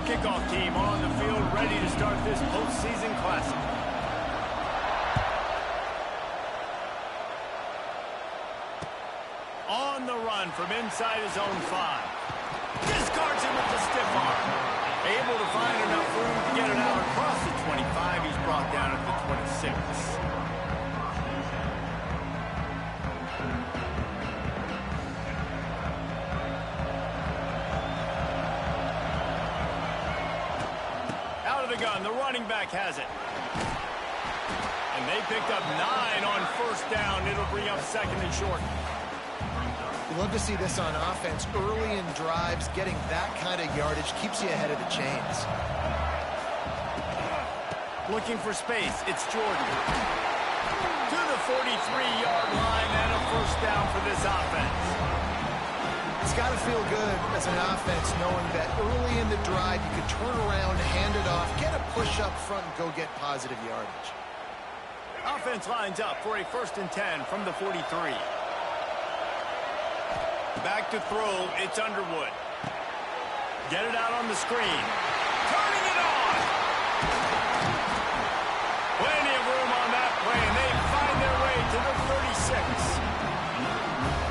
kickoff team on the field ready to start this postseason classic. On the run from inside his own 5. Discards him with the stiff arm. Able to find enough room to get it out across the 25. He's brought down at the 26. Out of the gun, the running back has it. And they picked up 9 on first down. It'll bring up second and short. You love to see this on offense. Early in drives, getting that kind of yardage keeps you ahead of the chains. Looking for space, it's Jordan. To the 43-yard line and a first down for this offense. It's got to feel good as an offense knowing that early in the drive you could turn around, hand it off, get a push up front, and go get positive yardage. Offense lines up for a 1st and 10 from the 43. Back to throw, it's Underwood. Get it out on the screen. Turning it on! Plenty of room on that play, and they find their way to the 36.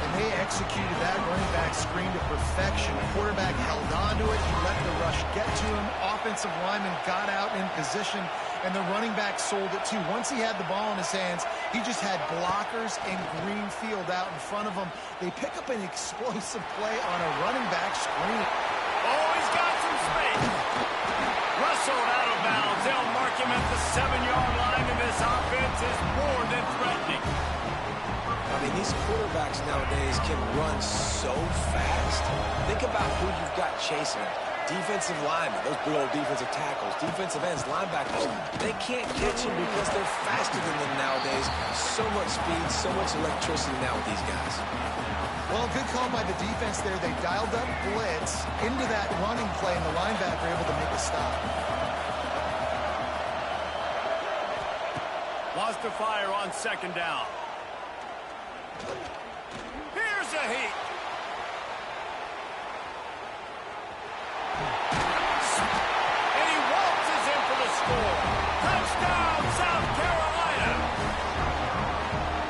And they executed that running back screen to perfection. Quarterback held on to it. He let the rush get to him. Offensive lineman got out in position, and the running back sold it too. Once he had the ball in his hands, he just had blockers and green field out in front of him. They pick up an explosive play on a running back screen. Oh, he's got some space. Rustled out of bounds. They'll mark him at the 7-yard line, and this offense is more than threatening. I mean, these quarterbacks nowadays can run so fast. Think about who you've got chasing them. Defensive linemen, those big old defensive tackles, defensive ends, linebackers, they can't catch them because they're faster than them nowadays. So much speed, so much electricity now with these guys. Well, good call by the defense there. They dialed up blitz into that running play, and the linebacker able to make a stop. Lost to fire on 2nd down. Here's a heat. And he waltzes in for the score. Touchdown, South Carolina.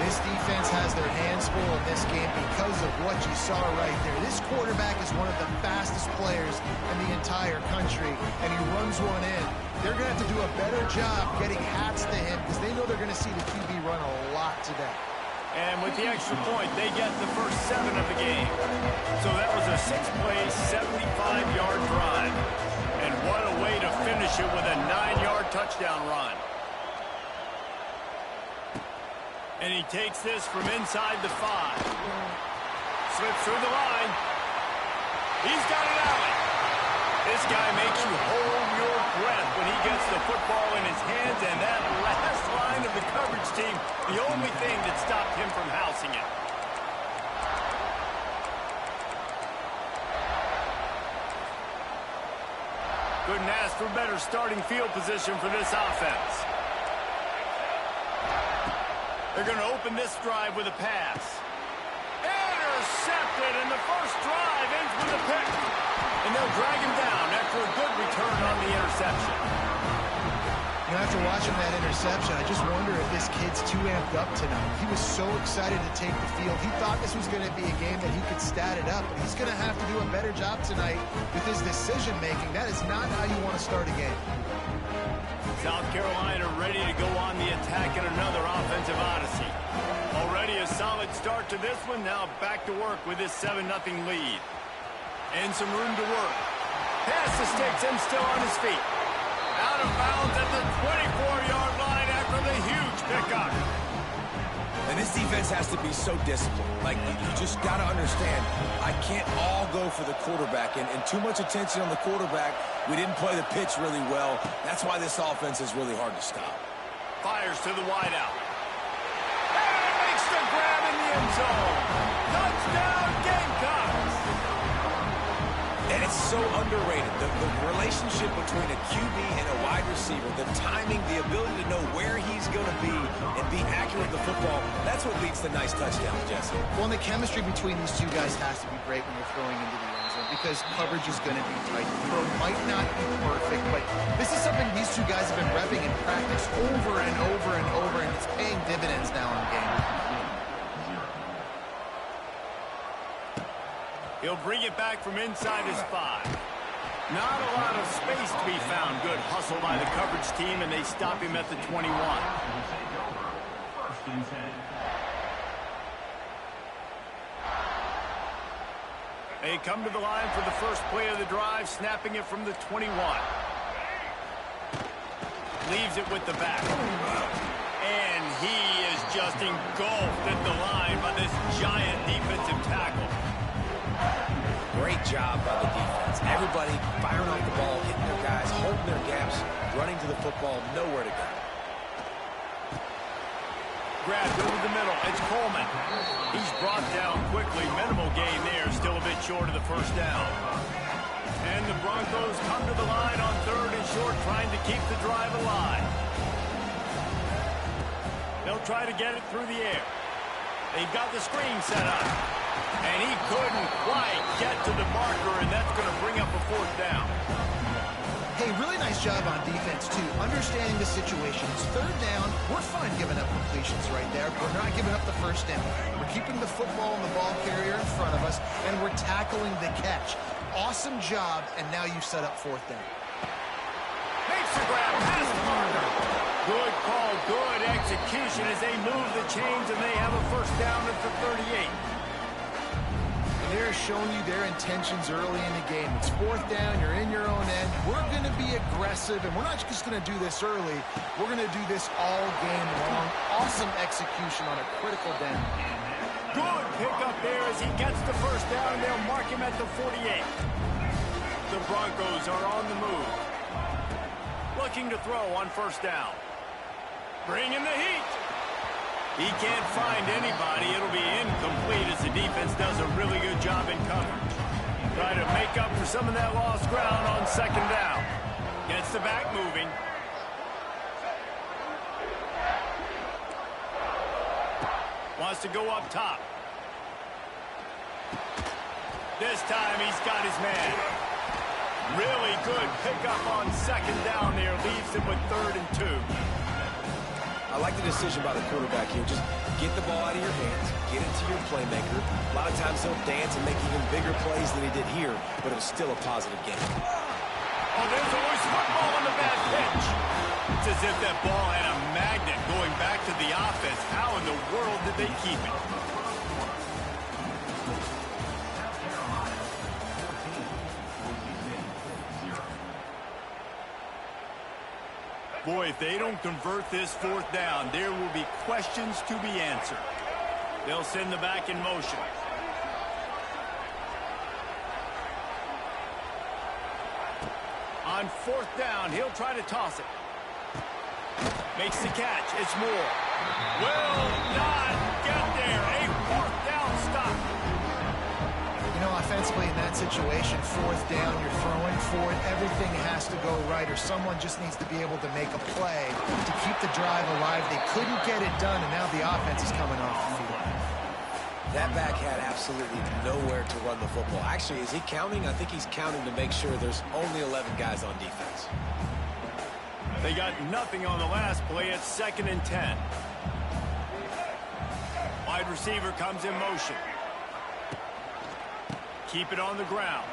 This defense has their hands full in this game because of what you saw right there. This quarterback is one of the fastest players in the entire country, and he runs one in. They're going to have to do a better job getting hats to him because they know they're going to see the QB run a lot today. And with the extra point, they get the first 7 of the game. So that was a 6-play, 75-yard drive. And what a way to finish it with a 9-yard touchdown run. And he takes this from inside the 5. Slips through the line. He's got it out. This guy makes you hold your breath when he gets the football in his hands, and that last line of the coverage team, the only thing that stopped him from housing it. Couldn't ask for better starting field position for this offense. They're going to open this drive with a pass. Intercepted, and the first drive ends with a pick. And they'll drag him down after a good return on the interception. You know, after watching that interception, I just wonder if this kid's too amped up tonight. He was so excited to take the field. He thought this was going to be a game that he could stat it up, but he's going to have to do a better job tonight with his decision-making. That is not how you want to start a game. South Carolina ready to go on the attack in another offensive odyssey. Already a solid start to this one. Now back to work with this 7-0 lead. And some room to work. Pass the sticks and still on his feet. Out of bounds at the 24-yard line after the huge pickup. And this defense has to be so disciplined. Like, you just got to understand, I can't all go for the quarterback. And too much attention on the quarterback. We didn't play the pitch really well. That's why this offense is really hard to stop. Fires to the wideout. And makes the grab in the end zone. Touchdown, Gamecocks. And it's so underrated. The relationship between a QB and a wide receiver, the timing, the ability to know where he's going to be and be accurate with the football, that's what leads to nice touchdowns, Jesse. Well, and the chemistry between these two guys has to be great when you're throwing into the end zone because coverage is going to be tight. The throw might not be This is something these two guys have been repping in practice over and over and over, and it's paying dividends now in game. He'll bring it back from inside his 5. Not a lot of space to be found. Good hustle by the coverage team, and they stop him at the 21. They come to the line for the first play of the drive, snapping it from the 21. Leaves it with the back. And he is just engulfed at the line by this giant defensive tackle. Great job by the defense. Everybody firing off the ball, hitting their guys, holding their gaps, running to the football, nowhere to go. Grabbed over the middle. It's Coleman. He's brought down quickly. Minimal gain there. Still a bit short of the first down. And the Broncos come to the line on 3rd and short, trying to keep the drive alive. They'll try to get it through the air. They've got the screen set up. And he couldn't quite get to the marker, and that's going to bring up a 4th down. Hey, really nice job on defense, too. Understanding the situation. It's 3rd down. We're fine giving up completions right there. We're not giving up the first down. We're keeping the football and the ball carrier in front of us, and we're tackling the catch. Awesome job, and now you set up 4th down. Makes the grab, past the marker. Good call, good execution as they move the chains, and they have a first down at the 38. They're showing you their intentions early in the game. It's 4th down. You're in your own end. We're going to be aggressive, and we're not just going to do this early. We're going to do this all game long. Awesome execution on a critical down. Good pickup there as he gets the first down, and they'll mark him at the 48. The Broncos are on the move. Looking to throw on first down. Bringing the heat. He can't find anybody. It'll be incomplete as the defense does a really good job in coverage. Try to make up for some of that lost ground on 2nd down. Gets the back moving. Wants to go up top. This time he's got his man. Really good pickup on 2nd down there. Leaves him with 3rd and 2. I like the decision by the quarterback here. Just get the ball out of your hands, get it to your playmaker. A lot of times he'll dance and make even bigger plays than he did here, but it was still a positive game. Oh, there's always football on the bad pitch. It's as if that ball had a magnet going back to the offense. How in the world did they keep it? Boy, if they don't convert this 4th down, there will be questions to be answered. They'll send the back in motion. On 4th down, he'll try to toss it. Makes the catch. It's Moore. Will not get there. A 4th down stop. You know, offensively in that situation, 4th down, you're throwing for it. Everything has to go right, or someone just needs to be able to make a play to keep the drive alive. They couldn't get it done, and now the offense is coming off the field. That back had absolutely nowhere to run the football. Actually, is he counting? I think he's counting to make sure there's only 11 guys on defense. They got nothing on the last play. It's 2nd and 10. Wide receiver comes in motion. Keep it on the ground.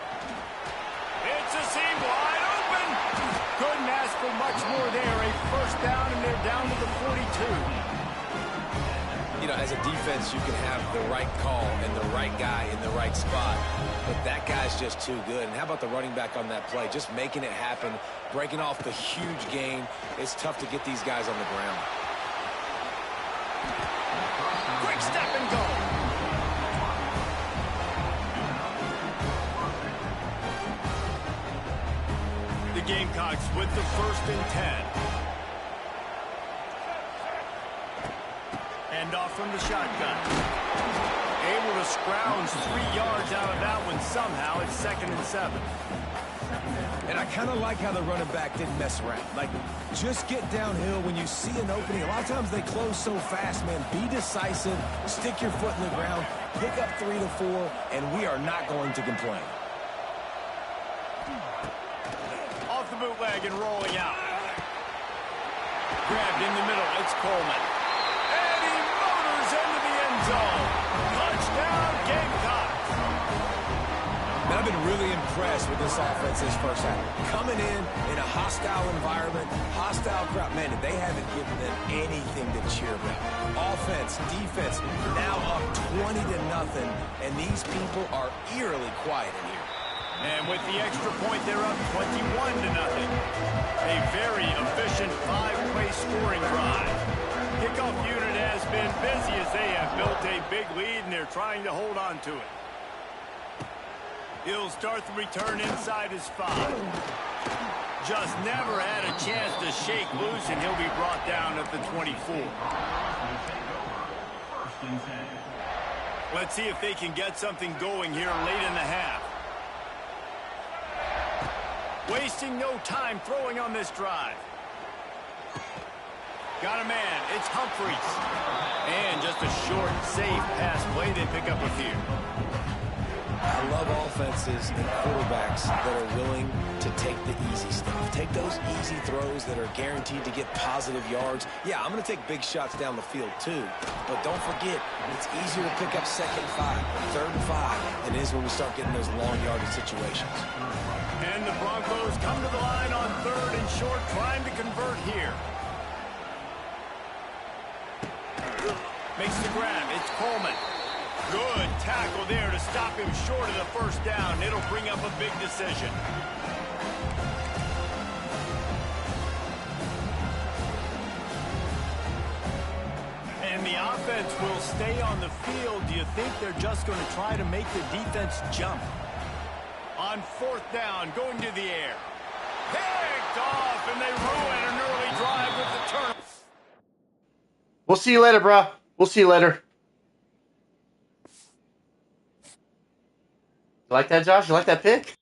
It's a seam wide open. Couldn't ask for much more there. A first down, and they're down to the 42. You know, as a defense, you can have the right call and the right guy in the right spot, but that guy's just too good. And how about the running back on that play? Just making it happen, breaking off the huge gain. It's tough to get these guys on the ground. Quick step and go. The Gamecocks with the 1st and 10. Off from the shotgun. Able to scrounge 3 yards out of that one somehow. It's 2nd and 7. And I kind of like how the running back didn't mess around. Like, just get downhill when you see an opening. A lot of times they close so fast, man. Be decisive, stick your foot in the ground, pick up 3 to 4, and we are not going to complain. Off the bootleg. bandwagon rolling out. Grabbed in the middle. It's Coleman. And he motors into the end zone. Touchdown, Gamecocks. Man, I've been really impressed with this offense this first half. Coming in a hostile environment, hostile crowd. Man, they haven't given them anything to cheer about. Offense, defense, now up 20-0, and these people are eerily quiet in here. And with the extra point, they're up 21-0. A very efficient 5-play scoring drive. Kickoff unit has been busy as they have built a big lead, and they're trying to hold on to it. He'll start the return inside his 5. Just never had a chance to shake loose, and he'll be brought down at the 24. Let's see if they can get something going here late in the half. Wasting no time throwing on this drive. Got a man. It's Humphries. And just a short, safe pass play. They pick up a few. I love offenses and quarterbacks that are willing to take the easy stuff. Take those easy throws that are guaranteed to get positive yards. Yeah, I'm going to take big shots down the field too. But don't forget, it's easier to pick up 2nd and 5, 3rd and 5 than it is when we start getting those long yardage situations. And the Broncos come to the line on 3rd and short, trying to convert here. Makes the grab. It's Coleman. Good tackle there to stop him short of the first down. It'll bring up a big decision. And the offense will stay on the field. Do you think they're just going to try to make the defense jump? On 4th down, going to the air. Picked off, and they ruin an early drive with the turn. We'll see you later, bro. We'll see you later. You like that, Josh? You like that pick?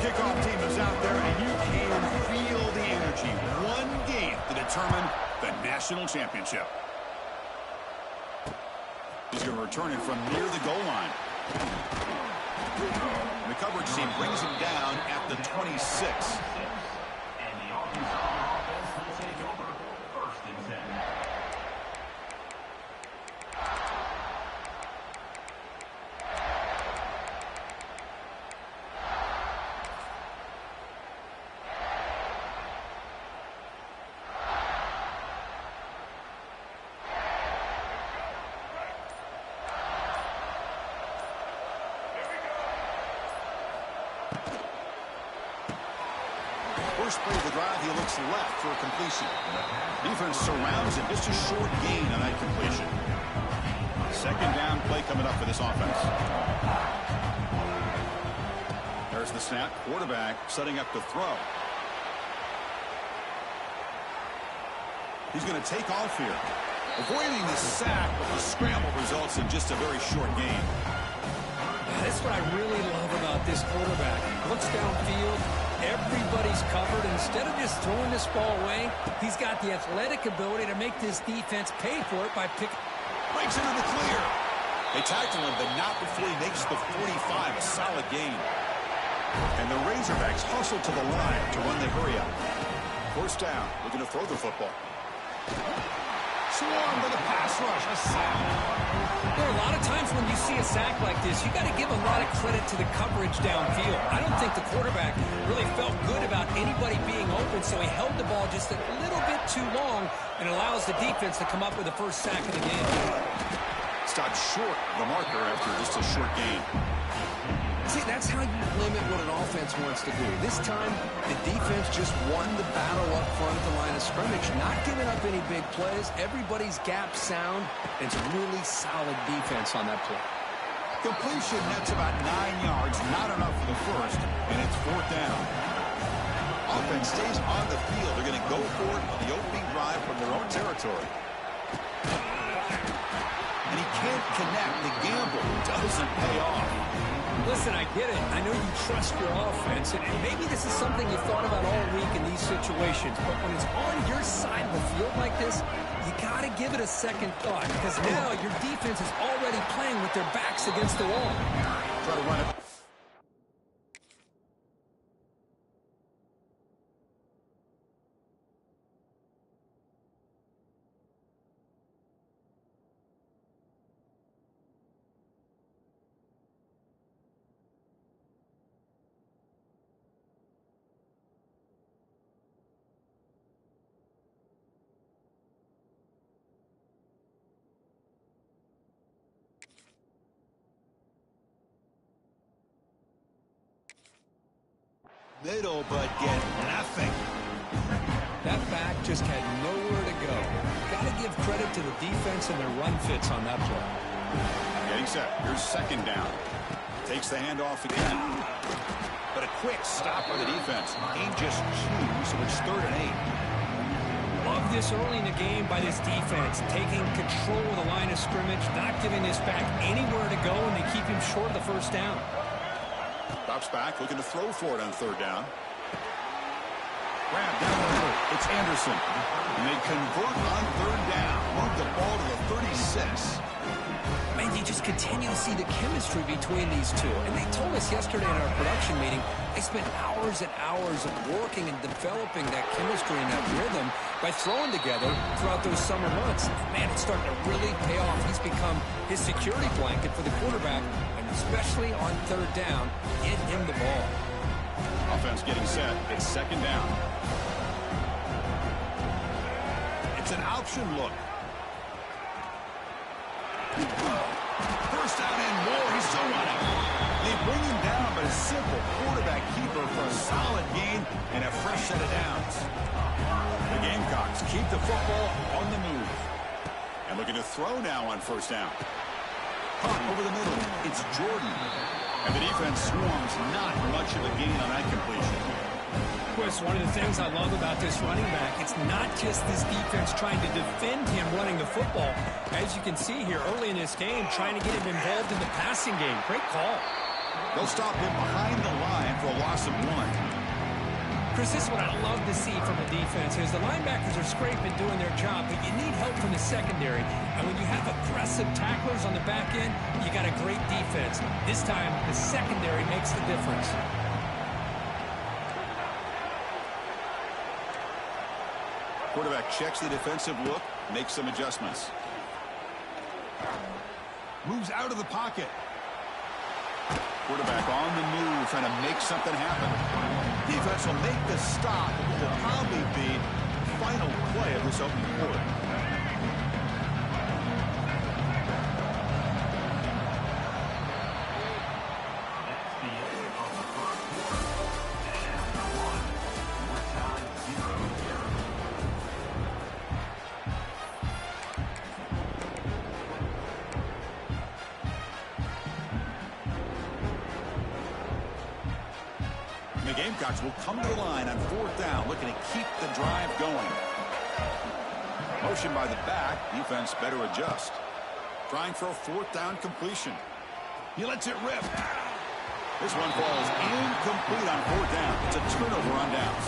Kickoff team is out there, and you can feel the energy. One game to determine the national championship. He's going to return it from near the goal line. The coverage team brings him down at the 26. First play of the drive, he looks left for a completion. Defense surrounds him. Just a short gain on that completion. 2nd down play coming up for this offense. There's the snap. Quarterback setting up to throw. He's going to take off here. Avoiding the sack, but the scramble results in just a very short gain. That's what I really love about this quarterback. Looks downfield, everybody's covered. Instead of just throwing this ball away, he's got the athletic ability to make this defense pay for it by picking. Breaks into the clear. They tackle him, but not before he makes the 45, a solid gain. And the Razorbacks hustle to the line to run the hurry-up. First down, looking to throw the football. Swarmed with a pass rush, a sack. There are a lot of times when you see a sack like this, you got to give a lot of credit to the coverage downfield. I don't think the quarterback really felt good about anybody being open, so he held the ball just a little bit too long and allows the defense to come up with the first sack of the game. Stopped short of the marker after just a short gain. See, that's how you limit what an offense wants to do. This time, the defense just won the battle up front at the line of scrimmage, not giving up any big plays. Everybody's gap sound. It's really solid defense on that play. Completion nets about 9 yards, not enough for the first, and it's fourth down. Offense stays on the field. They're going to go for it on the opening drive from their own territory. And he can't connect. The gamble doesn't pay off. Listen, I get it. I know you trust your offense, and maybe this is something you thought about all week in these situations, but when it's on your side of the field like this, you got to give it a second thought, because now your defense is already playing with their backs against the wall. Try to run it. Middle, but get nothing. That back just had nowhere to go. Got to give credit to the defense and their run fits on that play. Getting set. Here's second down. Takes the handoff again. But a quick stop by the defense. Gain just 2, so it's 3rd and 8. Love this early in the game by this defense, taking control of the line of scrimmage, not giving this back anywhere to go, and they keep him short of the first down. Drops back, looking to throw for it on 3rd down. Grab down the middle. It's Anderson. And they convert on 3rd down. Move the ball to the 36. Man, you just continue to see the chemistry between these two. And they told us yesterday in our production meeting, they spent hours and hours of working and developing that chemistry and that rhythm by throwing together throughout those summer months. Man, it's starting to really pay off. He's become his security blanket for the quarterback, and especially on 3rd down, get him the ball. Offense getting set. It's 2nd down. It's an option look. First down and more. He's still running. They bring him down, but a simple quarterback keeper for a solid gain and a fresh set of downs. The Gamecocks keep the football on the move. And looking to throw now on 1st down. Caught over the middle. It's Jordan. And the defense swarms, not much of a gain on that completion. Chris, one of the things I love about this running back, it's not just this defense trying to defend him running the football. As you can see here early in this game, trying to get him involved in the passing game. Great call. They'll stop him behind the line for a loss of 1. Chris, this is what I love to see from a defense is the linebackers are scraping, doing their job, but you need help from the secondary. And when you have aggressive tacklers on the back end, you got a great defense. This time, the secondary makes the difference. Quarterback checks the defensive look, makes some adjustments. Moves out of the pocket. Quarterback on the move, trying to make something happen. Defense will make the stop. It will probably be the final play of this opening quarter. The Gamecocks will come to the line on 4th down, looking to keep the drive going. Motion by the back. Defense better adjust. Trying for a 4th down completion. He lets it rip. This one falls incomplete on 4th down. It's a turnover on downs.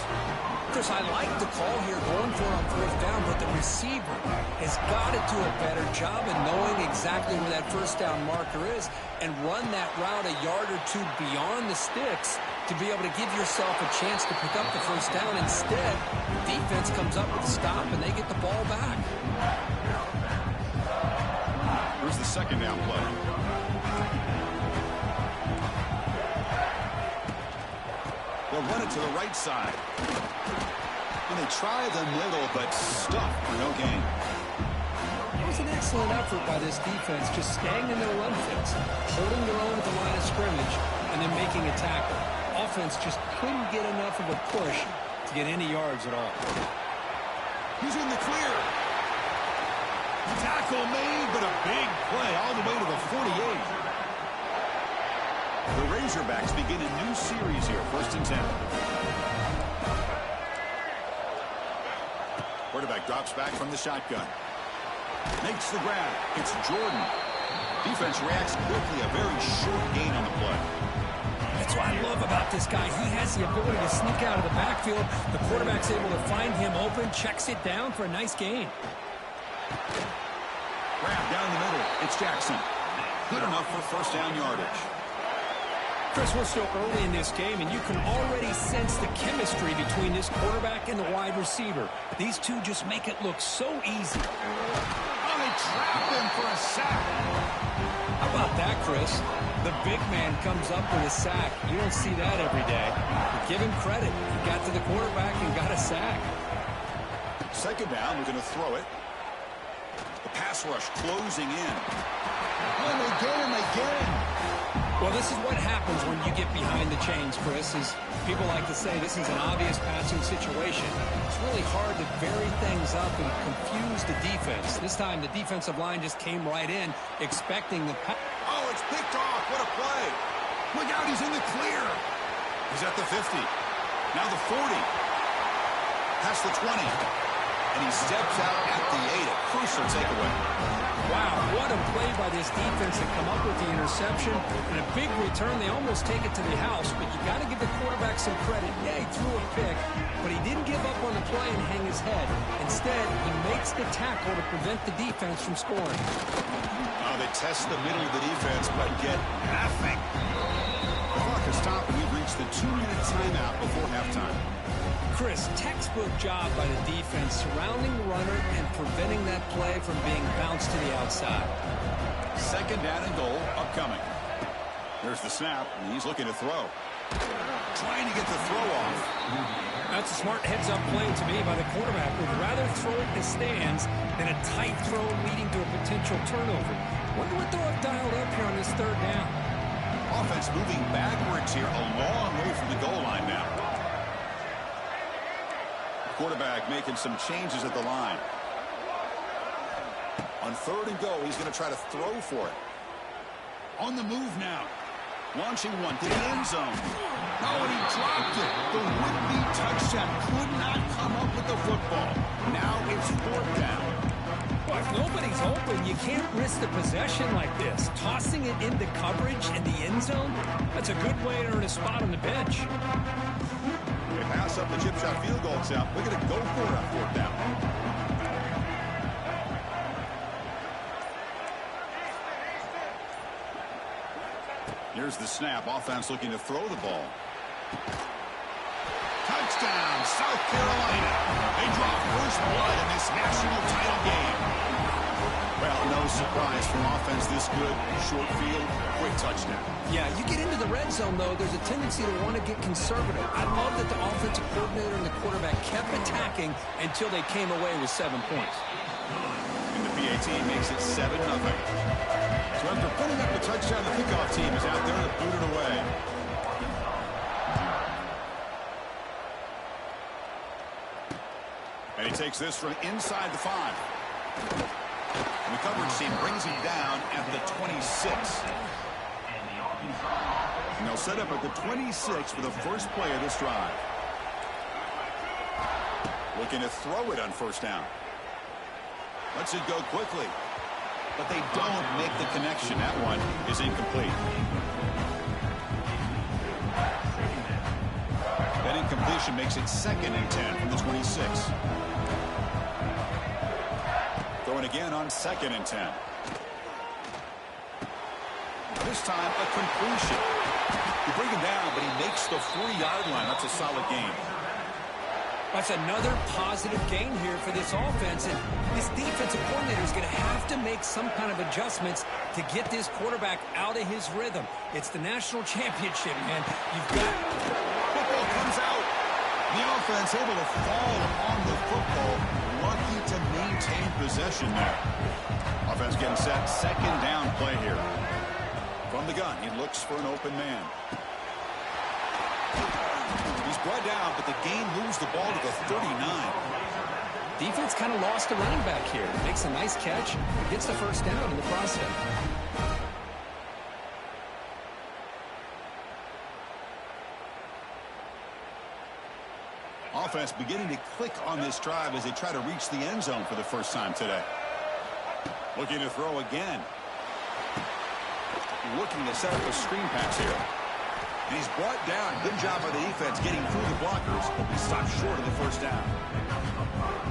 Chris, I like the call here going for it on 4th down, but the receiver has got to do a better job of knowing exactly where that 1st down marker is and run that route a yard or 2 beyond the sticks to be able to give yourself a chance to pick up the 1st down. Instead, defense comes up with a stop and they get the ball back. Here's the 2nd down play. They'll run it to the right side. And they try the middle, but stuffed for no gain. It was an excellent effort by this defense, just staying in their run fits, holding their own at the line of scrimmage, and then making a tackle. Offense just couldn't get enough of a push to get any yards at all. He's in the clear. Tackle made, but a big play all the way to the 48. The Razorbacks begin a new series here, 1st and 10. Quarterback drops back from the shotgun. Makes the grab. It's Jordan. Defense reacts quickly. A very short gain on the play. That's what I love about this guy. He has the ability to sneak out of the backfield. The quarterback's able to find him open, checks it down for a nice gain. Grab down the middle. It's Jackson. Good enough for 1st down yardage. Chris, we're still early in this game, and you can already sense the chemistry between this quarterback and the wide receiver. These two just make it look so easy. Oh, they trapped him for a sack. How about that, Chris? The big man comes up with a sack. You don't see that every day. But give him credit. He got to the quarterback and got a sack. 2nd down, we're going to throw it. The pass rush closing in. When they get him again. Well, this is what happens when you get behind the chains, Chris, is people like to say this is an obvious passing situation. It's really hard to vary things up and confuse the defense. This time, the defensive line just came right in, expecting the pass. Oh, it's picked off. What a play. Look out, he's in the clear. He's at the 50. Now the 40. Past the 20. And he steps out at the 8. A crucial takeaway. Wow, what a play by this defense to come up with the interception and a big return. They almost take it to the house, but you got to give the quarterback some credit. Yeah, he threw a pick, but he didn't give up on the play and hang his head. Instead, he makes the tackle to prevent the defense from scoring. Oh, they test the middle of the defense, but get nothing. The clock is stopped, and we've reached the 2-minute timeout before halftime. Chris, textbook job by the defense surrounding the runner and preventing that play from being bounced to the outside. 2nd down and goal upcoming. There's the snap, and he's looking to throw. Trying to get the throw off. That's a smart heads-up play to me by the quarterback. Would rather throw it in the stands than a tight throw leading to a potential turnover. Wonder what they'll have dialed up here on this 3rd down. Offense moving backwards here, a long way from the goal line now. Quarterback making some changes at the line. On 3rd and goal, he's going to try to throw for it. On the move now. Launching one to the end zone. Oh, and he dropped it. The would-be touchdown could not come up with the football. Now it's 4th down. Well, if nobody's open, you can't risk the possession like this. Tossing it into coverage in the end zone, that's a good way to earn a spot on the bench. They pass up the chip shot field goal attempt. We're going to go for it on 4th down. Here's the snap. Offense looking to throw the ball. Touchdown, South Carolina. They draw first blood in this national title game. Well, no surprise from offense this good. Short field, quick touchdown. Yeah, you get into the red zone, though, there's a tendency to want to get conservative. I love that the offensive coordinator and the quarterback kept attacking until they came away with 7 points. And the PAT makes it 7-0. So after putting up the touchdown, the kickoff team is out there to boot it away. And he takes this from inside the 5. And the coverage team brings him down at the 26. And they'll set up at the 26 for the first play of this drive. Looking to throw it on 1st down. Lets it go quickly. But they don't make the connection. That one is incomplete. That incompletion makes it 2nd and 10 from the 26. Throwing again on 2nd and 10. This time, a completion. You bring him down, but he makes the 4-yard line. That's a solid gain. That's another positive gain here for this offense. And this defensive coordinator is going to have to make some kind of adjustments to get this quarterback out of his rhythm. It's the national championship, man. You've got... Football comes out. The offense able to fall on the football. Lucky to maintain possession there. Offense getting set. 2nd down play here. From the gun, he looks for an open man. He's brought down, but the game moves the ball to the 39. Defense kind of lost a running back here. Makes a nice catch. Gets the 1st down in the process. Offense beginning to click on this drive as they try to reach the end zone for the first time today. Looking to throw again. Looking to set up a screen pass here. And he's brought down. Good job by the defense getting through the blockers. But we stopped short of the 1st down.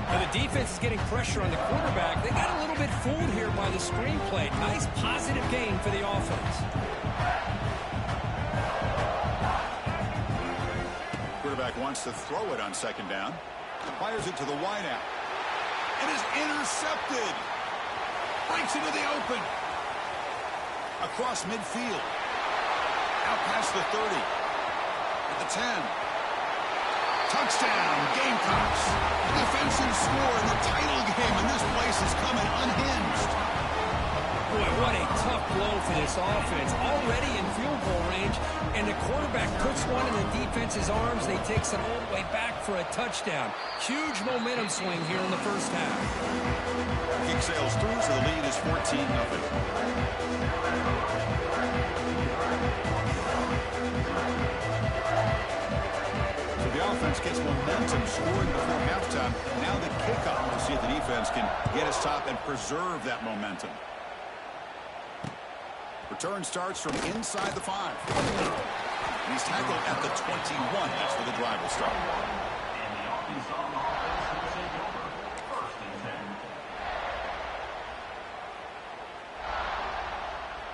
And the defense is getting pressure on the quarterback. They got a little bit fooled here by the screen play. Nice positive gain for the offense. Quarterback wants to throw it on 2nd down. Fires it to the wideout. It is intercepted. Breaks into the open. Across midfield. Out past the 30. At the 10. Touchdown, Gamecocks. A defensive score in the title game, and this place is coming unhinged. Boy, what a tough blow for this offense. Already in field goal range, and the quarterback puts one in the defense's arms. They takes it all the way back for a touchdown. Huge momentum swing here in the 1st half. Kick sails through, so the lead is 14-0. Offense gets momentum scoring before halftime. Now the kickoff to see if the defense can get a stop and preserve that momentum. Return starts from inside the 5. And he's tackled at the 21. That's where the drive will start.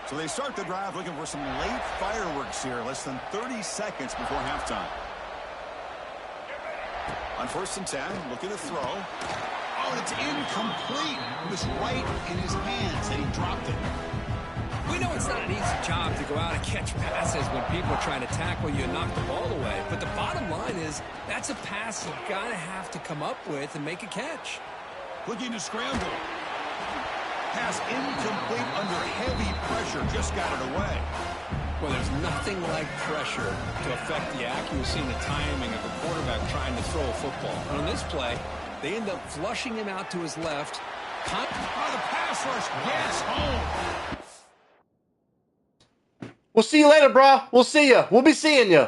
So they start the drive looking for some late fireworks here. Less than 30 seconds before halftime. On 1st and 10, looking to throw. Oh, and it's incomplete. It was right in his hands, and he dropped it. We know it's not an easy job to go out and catch passes when people are trying to tackle you and knock the ball away. But the bottom line is that's a pass you've got to have to come up with and make a catch. Looking to scramble. Pass incomplete under heavy pressure. Just got it away. Well, there's nothing like pressure to affect the accuracy and the timing of a quarterback trying to throw a football. And on this play, they end up flushing him out to his left. Oh, the pass rush gets home. We'll see you later, bro. We'll see you. We'll be seeing you.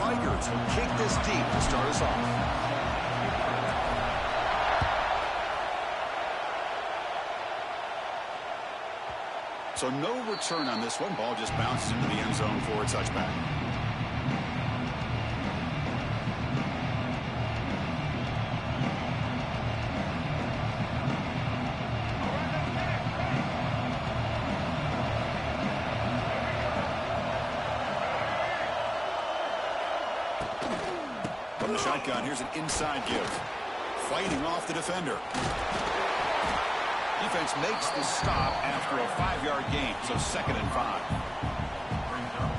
Tigers will kick this deep to start us off. So no return on this one. Ball just bounces into the end zone for a touchback. From the shotgun, here's an inside give. Fighting off the defender. Defense makes the stop after a 5-yard gain, so 2nd and 5.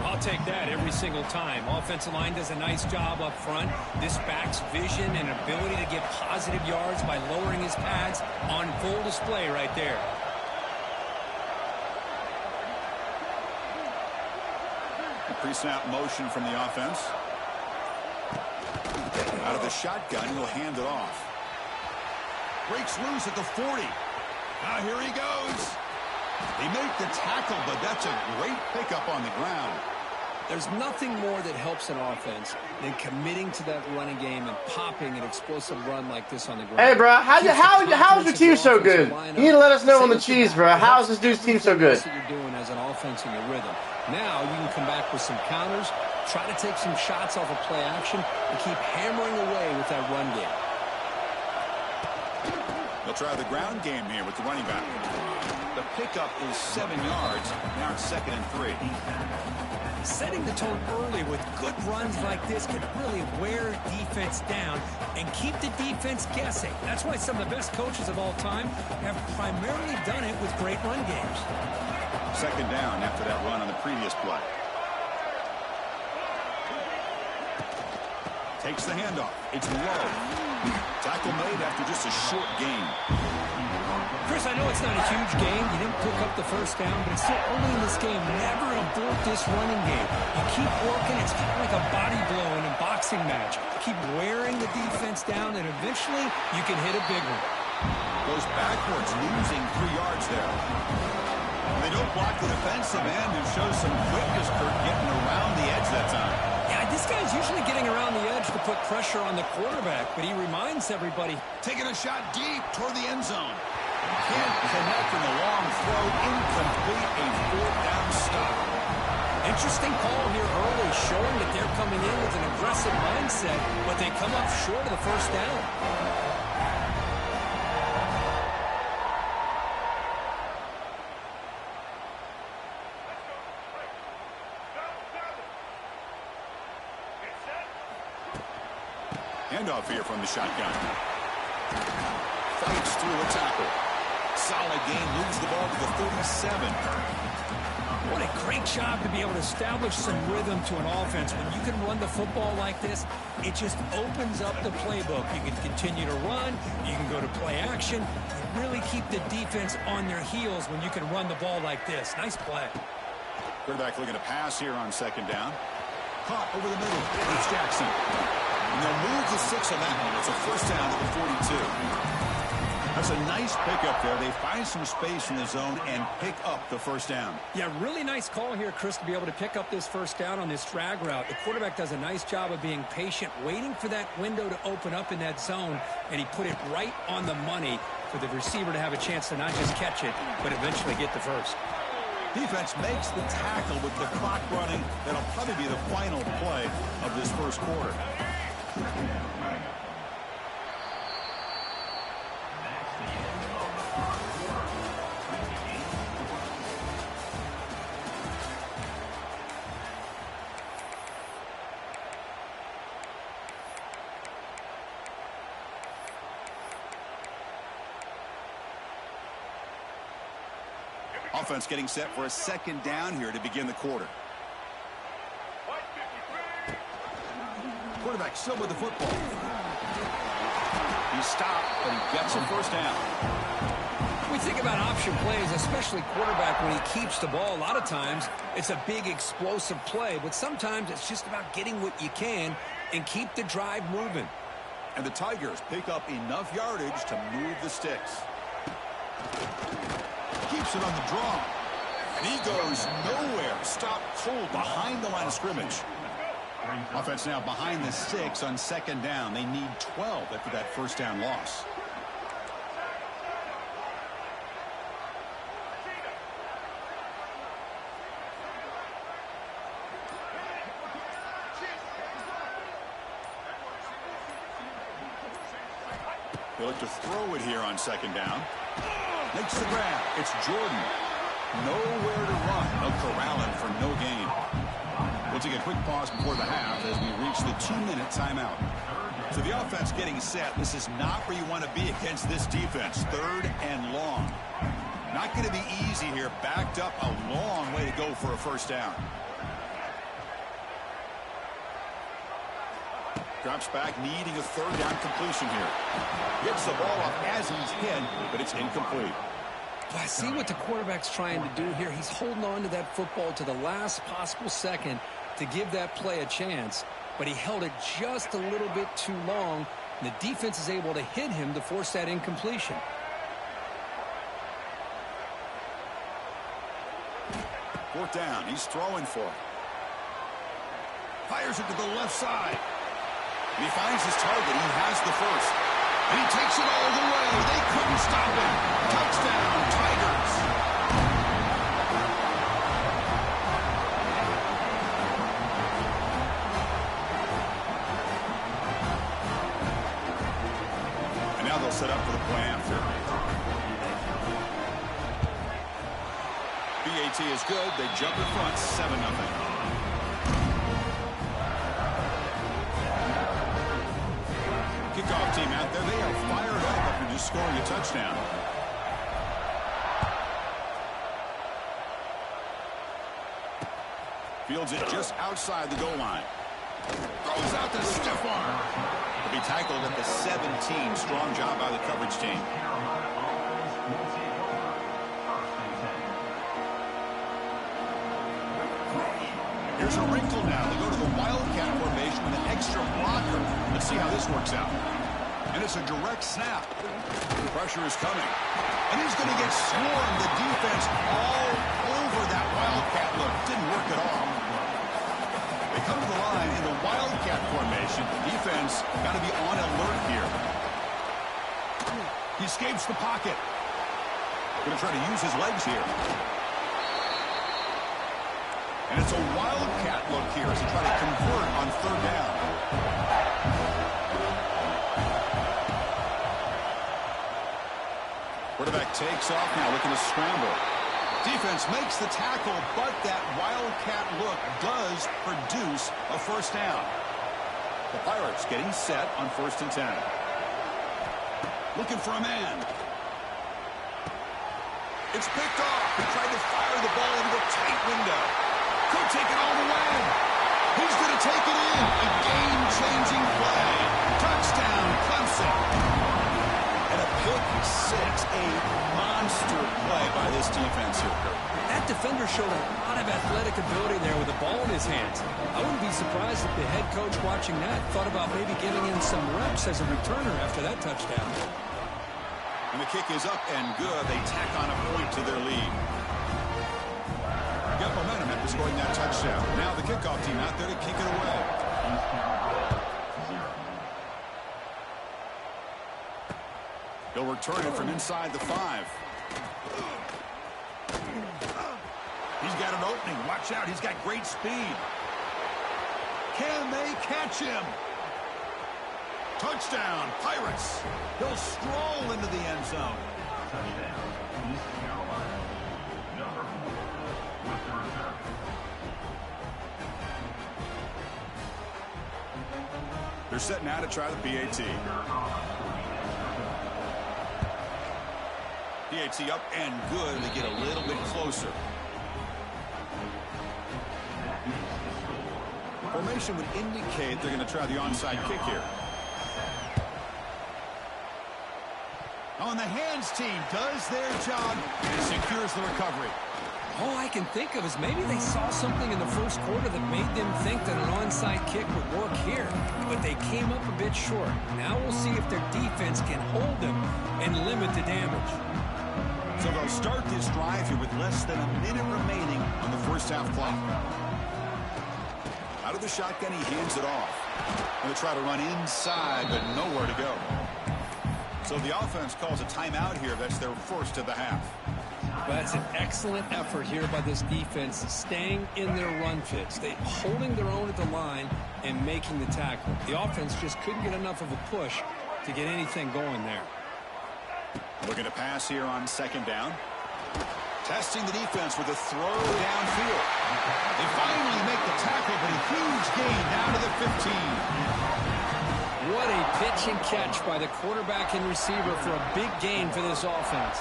I'll take that every single time. Offensive line does a nice job up front. This back's vision and ability to get positive yards by lowering his pads on full display right there. A pre-snap motion from the offense. Out of the shotgun, he'll hand it off. Breaks loose at the 40. Now here he goes. They make the tackle, but that's a great pickup on the ground. There's nothing more that helps an offense than committing to that running game and popping an explosive run like this on the ground. Hey, bro, how is your team so good? You need to let us know on the cheese, bro. How is this dude's team so good? That's what you're doing as an offense in your rhythm. Now you can come back with some counters, try to take some shots off of play action, and keep hammering away with that run game. They'll try the ground game here with the running back. The pickup is 7 yards. Now it's 2nd and 3. Setting the tone early with good runs like this can really wear defense down and keep the defense guessing. That's why some of the best coaches of all time have primarily done it with great run games. 2nd down after that run on the previous play. Takes the handoff. It's low. Tackle made after just a short gain. Chris, I know it's not a huge game. You didn't pick up the first down, but it's still early in this game. Never abort this running game. You keep working. It's kind of like a body blow in a boxing match. Keep wearing the defense down, and eventually you can hit a big one. Goes backwards, losing 3 yards there. And they don't block the defensive end and shows some quickness, Kurt, getting around the edge that time. Yeah, this guy's usually getting around the edge to put pressure on the quarterback, but he reminds everybody. Taking a shot deep toward the end zone. Can't connect in the long throw. Incomplete, a 4th down stop. Interesting call here early, showing that they're coming in with an aggressive mindset, but they come up short of the first down. Handoff here from the shotgun. Fights through a tackle. Solid gain, moves the ball to the 37. What a great job to be able to establish some rhythm to an offense. When you can run the football like this, it just opens up the playbook. You can continue to run. You can go to play action. You really keep the defense on their heels when you can run the ball like this. Nice play. Quarterback looking to pass here on 2nd down. Caught over the middle. It's Jackson. And they'll move the 6 on that one. It's a 1st down to the 42. That's a nice pickup there. They find some space in the zone and pick up the 1st down. Yeah, really nice call here, Chris, to be able to pick up this 1st down on this drag route. The quarterback does a nice job of being patient, waiting for that window to open up in that zone, and he put it right on the money for the receiver to have a chance to not just catch it, but eventually get the first. Defense makes the tackle with the clock running. That'll probably be the final play of this 1st quarter. Offense getting set for a 2nd down here to begin the quarter. Quarterback still with the football. He stopped, but he gets a 1st down. We think about option plays, especially quarterback when he keeps the ball. A lot of times it's a big explosive play, but sometimes it's just about getting what you can and keep the drive moving. And the Tigers pick up enough yardage to move the sticks. Keeps it on the draw. And he goes nowhere. Stopped cold behind the line of scrimmage. Offense now behind the 6 on second down. They need 12 after that first down loss. They look to throw it here on second down. Makes the grab. It's Jordan. Nowhere to run. They'll corral him for no gain. We'll take a quick pause before the half as we reach the 2-minute timeout. So the offense getting set. This is not where you want to be against this defense. 3rd and long. Not going to be easy here. Backed up a long way to go for a first down. Drops back, needing a 3rd down completion here. Gets the ball off as he's hit, but it's incomplete. I see what the quarterback's trying to do here. He's holding on to that football to the last possible second to give that play a chance, but he held it just a little bit too long, and the defense is able to hit him to force that incompletion. Fourth down, he's throwing for it. Fires it to the left side. And he finds his target. He has the first. And he takes it all the way. They couldn't stop him. Touchdown, Tigers. And now they'll set up for the play after. BAT is good. They jump in front, 7-0. Kickoff team out there. They are fired up after just scoring a touchdown. Fields it just outside the goal line. Throws out the stiff arm. He'll be tackled at the 17. Strong job by the coverage team. Here's a wrinkle now. They go to the Wildcat formation with an extra blocker. Let's see how this works out. And it's a direct snap. The pressure is coming. And he's going to get swarmed. The defense all over that Wildcat look. Didn't work at all. They come to the line in the Wildcat formation. Defense got to be on alert here. He escapes the pocket. Going to try to use his legs here. And it's a Wildcat look here as he tries to convert on 3rd down. Quarterback takes off now, looking to scramble. Defense makes the tackle, but that Wildcat look does produce a first down. The Pirates getting set on 1st and 10. Looking for a man. It's picked off. He tried to fire the ball into a tight window. Could take it all the way. He's going to take it in. A game-changing play. Touchdown, Clemson. And a pick 6. A monster play by this defense here. That defender showed a lot of athletic ability there with the ball in his hands. I wouldn't be surprised if the head coach watching that thought about maybe giving in some reps as a returner after that touchdown. And the kick is up and good. They tack on a point to their lead. Got momentum after scoring that touchdown. Now the kickoff team out there to kick it away. He'll return it from inside the 5. He's got an opening. Watch out. He's got great speed. Can they catch him? Touchdown, Pirates. He'll stroll into the end zone. They're set now to try the PAT. PAT up and good. They get a little bit closer. Formation would indicate they're going to try the onside kick here. On the hands team does their job and secures the recovery. All I can think of is maybe they saw something in the first quarter that made them think that an onside kick would work here, but they came up a bit short. Now we'll see if their defense can hold them and limit the damage. So they'll start this drive here with less than a minute remaining on the first half clock. Out of the shotgun, he hands it off. Going to try to run inside, but nowhere to go. So the offense calls a timeout here. That's their first of the half. Well, that's an excellent effort here by this defense, staying in their run fits. They holding their own at the line and making the tackle. The offense just couldn't get enough of a push to get anything going there. Looking to pass here on second down. Testing the defense with a throw downfield. They finally make the tackle, but a huge gain down to the 15. What a pitch and catch by the quarterback and receiver for a big gain for this offense.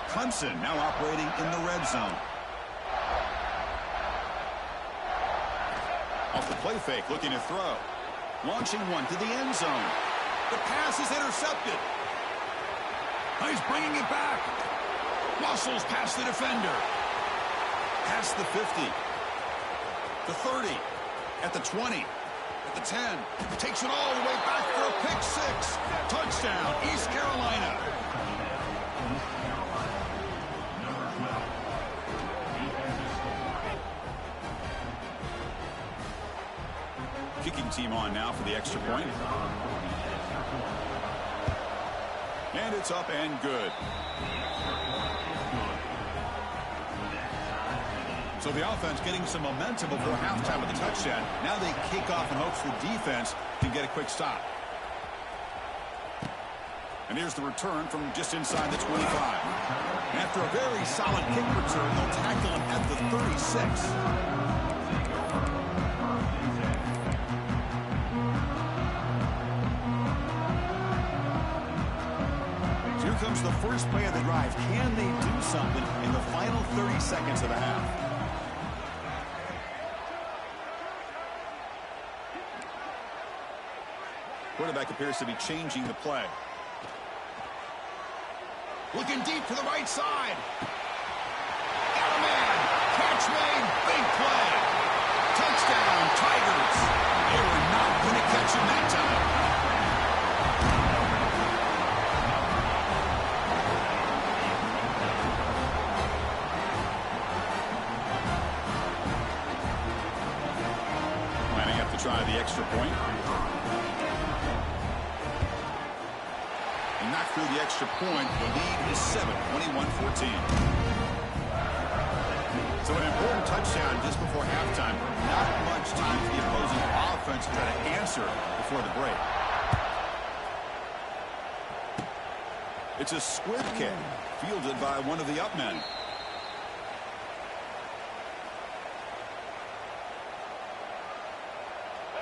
Clemson now operating in the red zone. Off the play fake, looking to throw. Launching one to the end zone. The pass is intercepted. He's bringing it back. Muscles past the defender. Past the 50. The 30. At the 20. At the 10. Takes it all the way back for a pick six. Touchdown, East Carolina. Kicking team on now for the extra point. And it's up and good. So the offense getting some momentum before halftime with the touchdown. Now they kick off in hopes the defense can get a quick stop. And here's the return from just inside the 25. After a very solid kick return, they'll tackle him at the 36. Here comes the first play of the drive. Can they do something in the final 30 seconds of the half? Quarterback appears to be changing the play. Looking deep to the right side. Got a man. Catch made. Big play. Touchdown, Tigers. They were not going to catch him that time. Try the extra point. And knock through the extra point. The lead is 7, 21-14. So an important touchdown just before halftime. Not much time for the opposing offense to try to answer before the break. It's a squib kick fielded by one of the up men.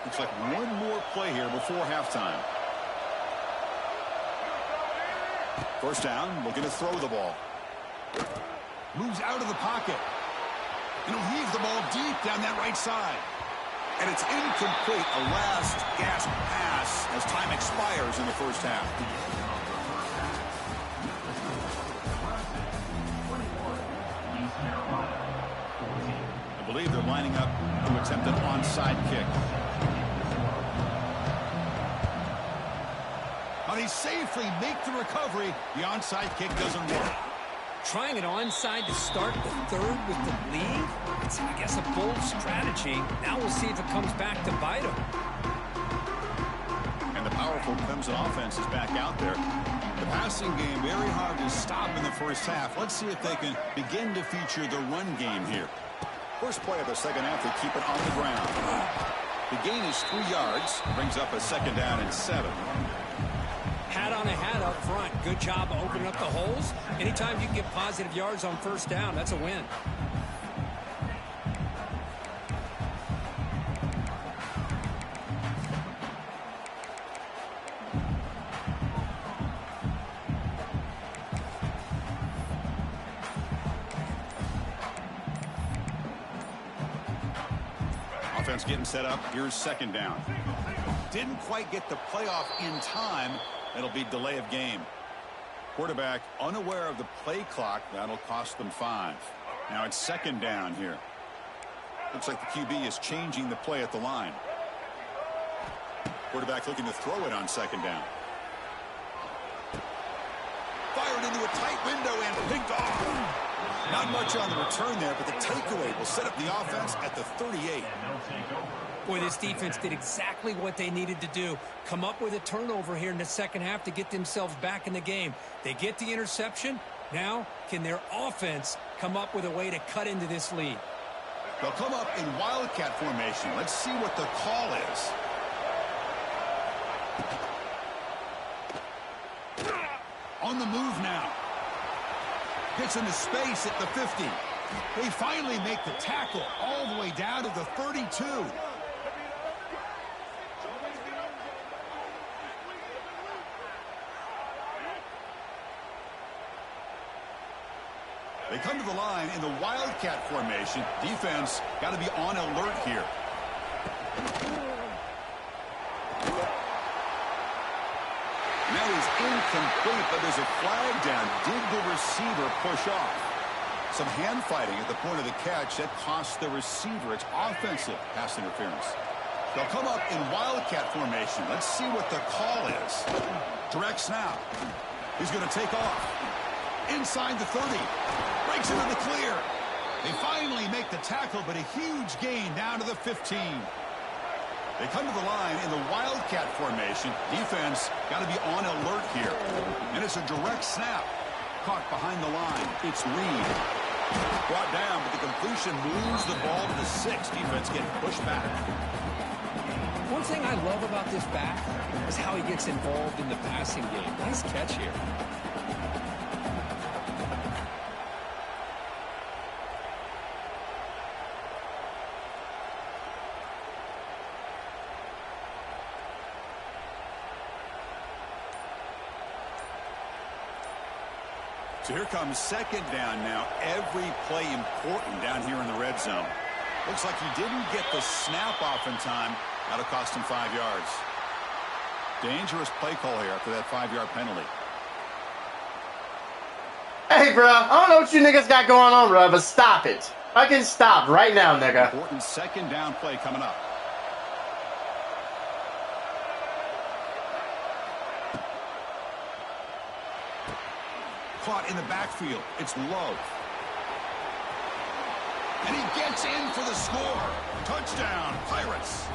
Looks like one more play here before halftime. First down, looking to throw the ball. Moves out of the pocket. And he'll heave the ball deep down that right side. And it's incomplete, a last gasp pass as time expires in the first half. I believe they're lining up to attempt an onside kick. They safely make the recovery. The onside kick doesn't work. Trying it onside to start the third with the lead? It's, I guess, a bold strategy. Now we'll see if it comes back to bite them. And the powerful Clemson offense is back out there. The passing game very hard to stop in the first half. Let's see if they can begin to feature the run game here. First play of the second half, they keep it on the ground. The gain is 3 yards. Brings up a second down and 7. Hat on a hat up front. Good job opening up the holes. Anytime you can get positive yards on first down, that's a win. Offense getting set up. Here's second down. Didn't quite get the playoff in time. It'll be delay of game. Quarterback unaware of the play clock. That'll cost them 5. Now it's second down here. Looks like the QB is changing the play at the line. Quarterback looking to throw it on second down. fired into a tight window and picked off. Not much on the return there, but the takeaway will set up the offense at the 38. Boy, this defense did exactly what they needed to do. Come up with a turnover here in the second half to get themselves back in the game. They get the interception. Now, can their offense come up with a way to cut into this lead? They'll come up in wildcat formation. Let's see what the call is. On the move now. Gets into space at the 50. They finally make the tackle all the way down to the 32. They come to the line in the wildcat formation. Defense got to be on alert here. And that is incomplete, but there's a flag down. Did the receiver push off? Some hand fighting at the point of the catch. That cost the receiver. It's offensive pass interference. They'll come up in wildcat formation. Let's see what the call is. Direct snap. He's going to take off. Inside the 30. Breaks into the clear. They finally make the tackle, but a huge gain down to the 15. They come to the line in the wildcat formation. Defense got to be on alert here. And it's a direct snap. Caught behind the line. It's Reed. Brought down, but the completion moves the ball to the 6. Defense getting pushed back. One thing I love about this back is how he gets involved in the passing game. Nice catch here. So here comes second down now. Every play important down here in the red zone. Looks like he didn't get the snap off in time. That'll cost him 5 yards. Dangerous play call here after that 5-yard penalty. Hey, bro, I don't know what you niggas got going on, bro, but stop it. Fucking stop right now, nigga. Important second down play coming up. Caught in the backfield. It's Love. And he gets in for the score. Touchdown, Pirates.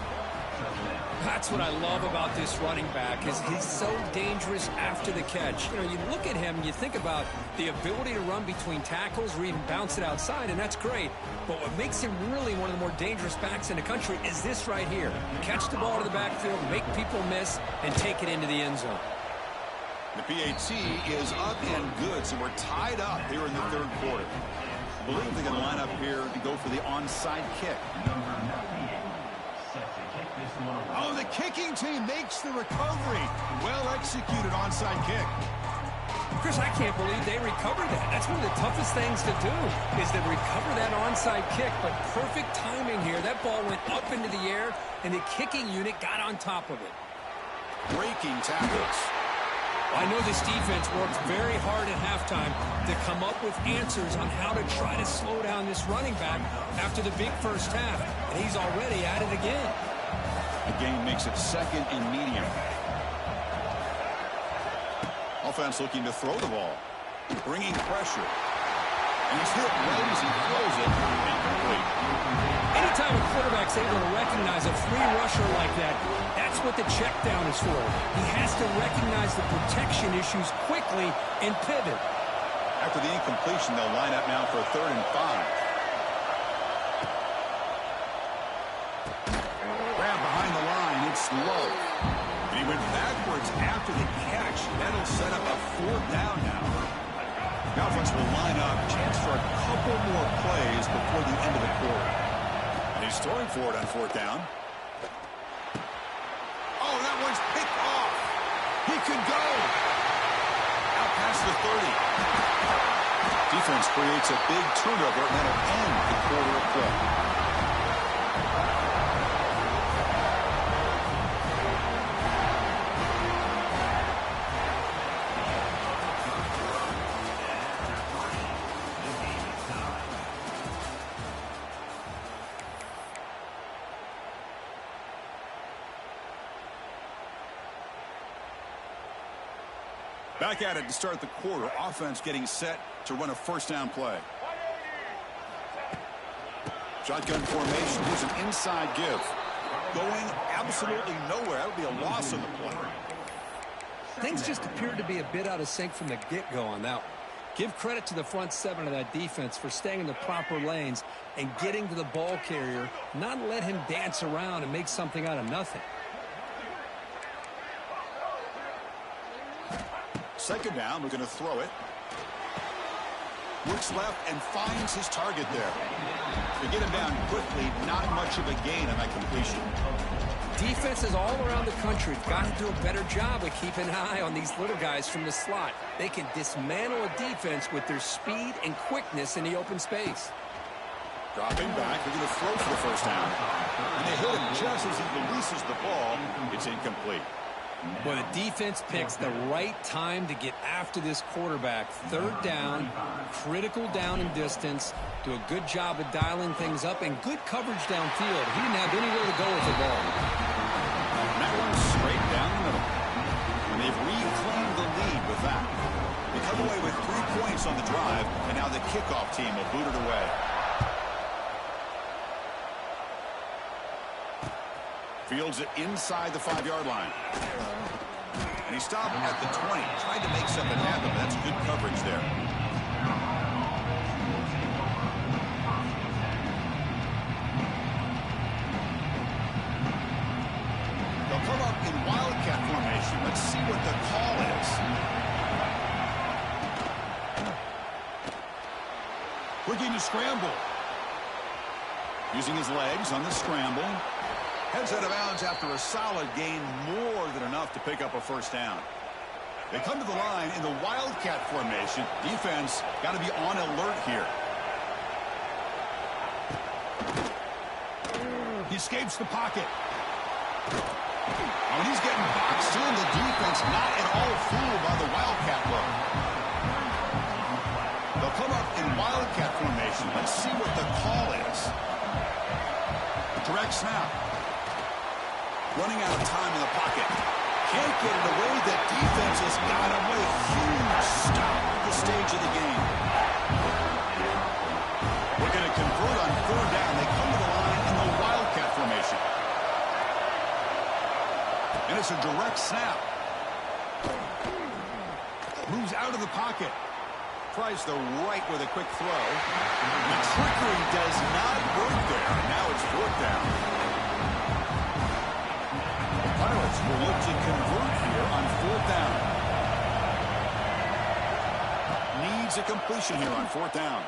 That's what I love about this running back is he's so dangerous after the catch. You know, you look at him, you think about the ability to run between tackles or even bounce it outside, and that's great. But what makes him really one of the more dangerous backs in the country is this right here. Catch the ball to the backfield, make people miss, and take it into the end zone. The PAT is up and good, so we're tied up here in the third quarter. I believe they're going to line up here to go for the onside kick. Oh, the kicking team makes the recovery. Well-executed onside kick. Chris, I can't believe they recovered that. That's one of the toughest things to do is to recover that onside kick, but perfect timing here. That ball went up into the air, and the kicking unit got on top of it. Breaking tackles. I know this defense worked very hard at halftime to come up with answers on how to try to slow down this running back after the big first half, and he's already at it again. The game makes it second and medium. Offense looking to throw the ball. Bringing pressure. And he's hit right as he throws it. Incomplete. Anytime a quarterback's able to recognize a free rusher like that, that's what the check down is for. He has to recognize the protection issues quickly and pivot. After the incompletion, they'll line up now for a 3rd and 5. Grab behind the line. It's low. And he went backwards after the catch. That'll set up a 4th down now. The offense will line up. Chance for a couple more plays before the end of the quarter. And he's throwing for it on 4th down. Oh, that one's picked off. He could go. Out past the 30. Defense creates a big turnover, and that'll end the quarter of play. Back at it to start the quarter. Offense getting set to run a first down play. Shotgun formation. Here's an inside give. Going absolutely nowhere. That would be a loss on the play. Things just appeared to be a bit out of sync from the get-go on that one. Give credit to the front seven of that defense for staying in the proper lanes and getting to the ball carrier, not let him dance around and make something out of nothing. Second down, we're going to throw it. Looks left and finds his target there. To get him down quickly, not much of a gain on that completion. Defenses all around the country have got to do a better job of keeping an eye on these little guys from the slot. They can dismantle a defense with their speed and quickness in the open space. Dropping back, they're going to throw for the first down. And they hit him just as he releases the ball. It's incomplete. Well, the defense picks the right time to get after this quarterback. Third down, critical down and distance. Do a good job of dialing things up and good coverage downfield. He didn't have anywhere to go with the ball. And that one's straight down the middle. And they've reclaimed the lead with that. They come away with 3 points on the drive, and now the kickoff team will boot it away. Fields it inside the 5-yard line. And he stopped at the 20. Tried to make something happen, but that's good coverage there. They'll come up in wildcat formation. Let's see what the call is. Looking to scramble. Using his legs on the scramble. Heads out of bounds after a solid gain, more than enough to pick up a first down. They come to the line in the wildcat formation. Defense got to be on alert here. He escapes the pocket. When he's getting boxed in, the defense not at all fooled by the wildcat look. They'll come up in wildcat formation. Let's see what the call is. Direct snap. Running out of time in the pocket. Can't get it away. The defense has got him with a huge stop at this stage of the game. We're going to convert on third down. They come to the line in the wildcat formation. And it's a direct snap. Moves out of the pocket. Tries the right with a quick throw. The trickery does not work there. Now it's fourth down. Pilots will look to convert here on fourth down. Needs a completion here on fourth down.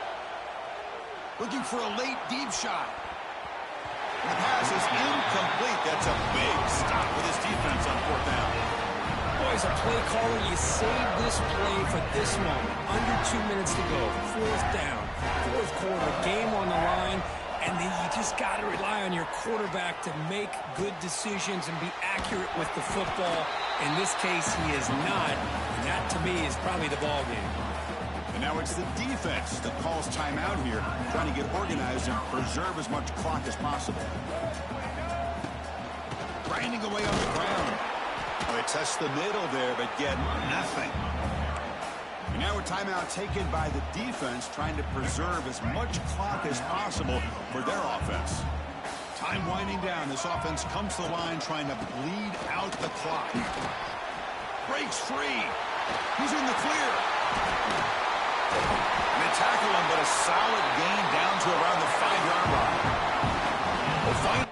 Looking for a late deep shot. And the pass is incomplete. That's a big stop with his defense on fourth down. Boy, as a play caller, you save this play for this moment. Under 2 minutes to go. Fourth down. Fourth quarter. Game on the line. And then you just got to rely on your quarterback to make good decisions and be accurate with the football. In this case, he is not. And that, to me, is probably the ball game. And now it's the defense that calls timeout here, trying to get organized and preserve as much clock as possible. Grinding away on the ground. They test the middle there, but get nothing. And now a timeout taken by the defense, trying to preserve as much clock as possible for their offense. Time winding down. This offense comes to the line trying to bleed out the clock. Breaks free. He's in the clear. And they tackle him, but a solid gain down to around the 5-yard line. We'll find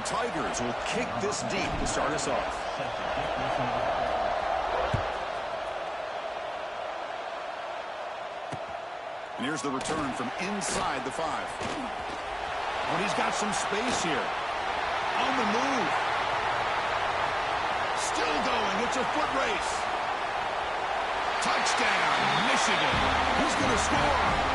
Tigers will kick this deep to start us off. And here's the return from inside the 5. When he's got some space here. On the move. Still going. It's a foot race. Touchdown, Michigan. Who's going to score?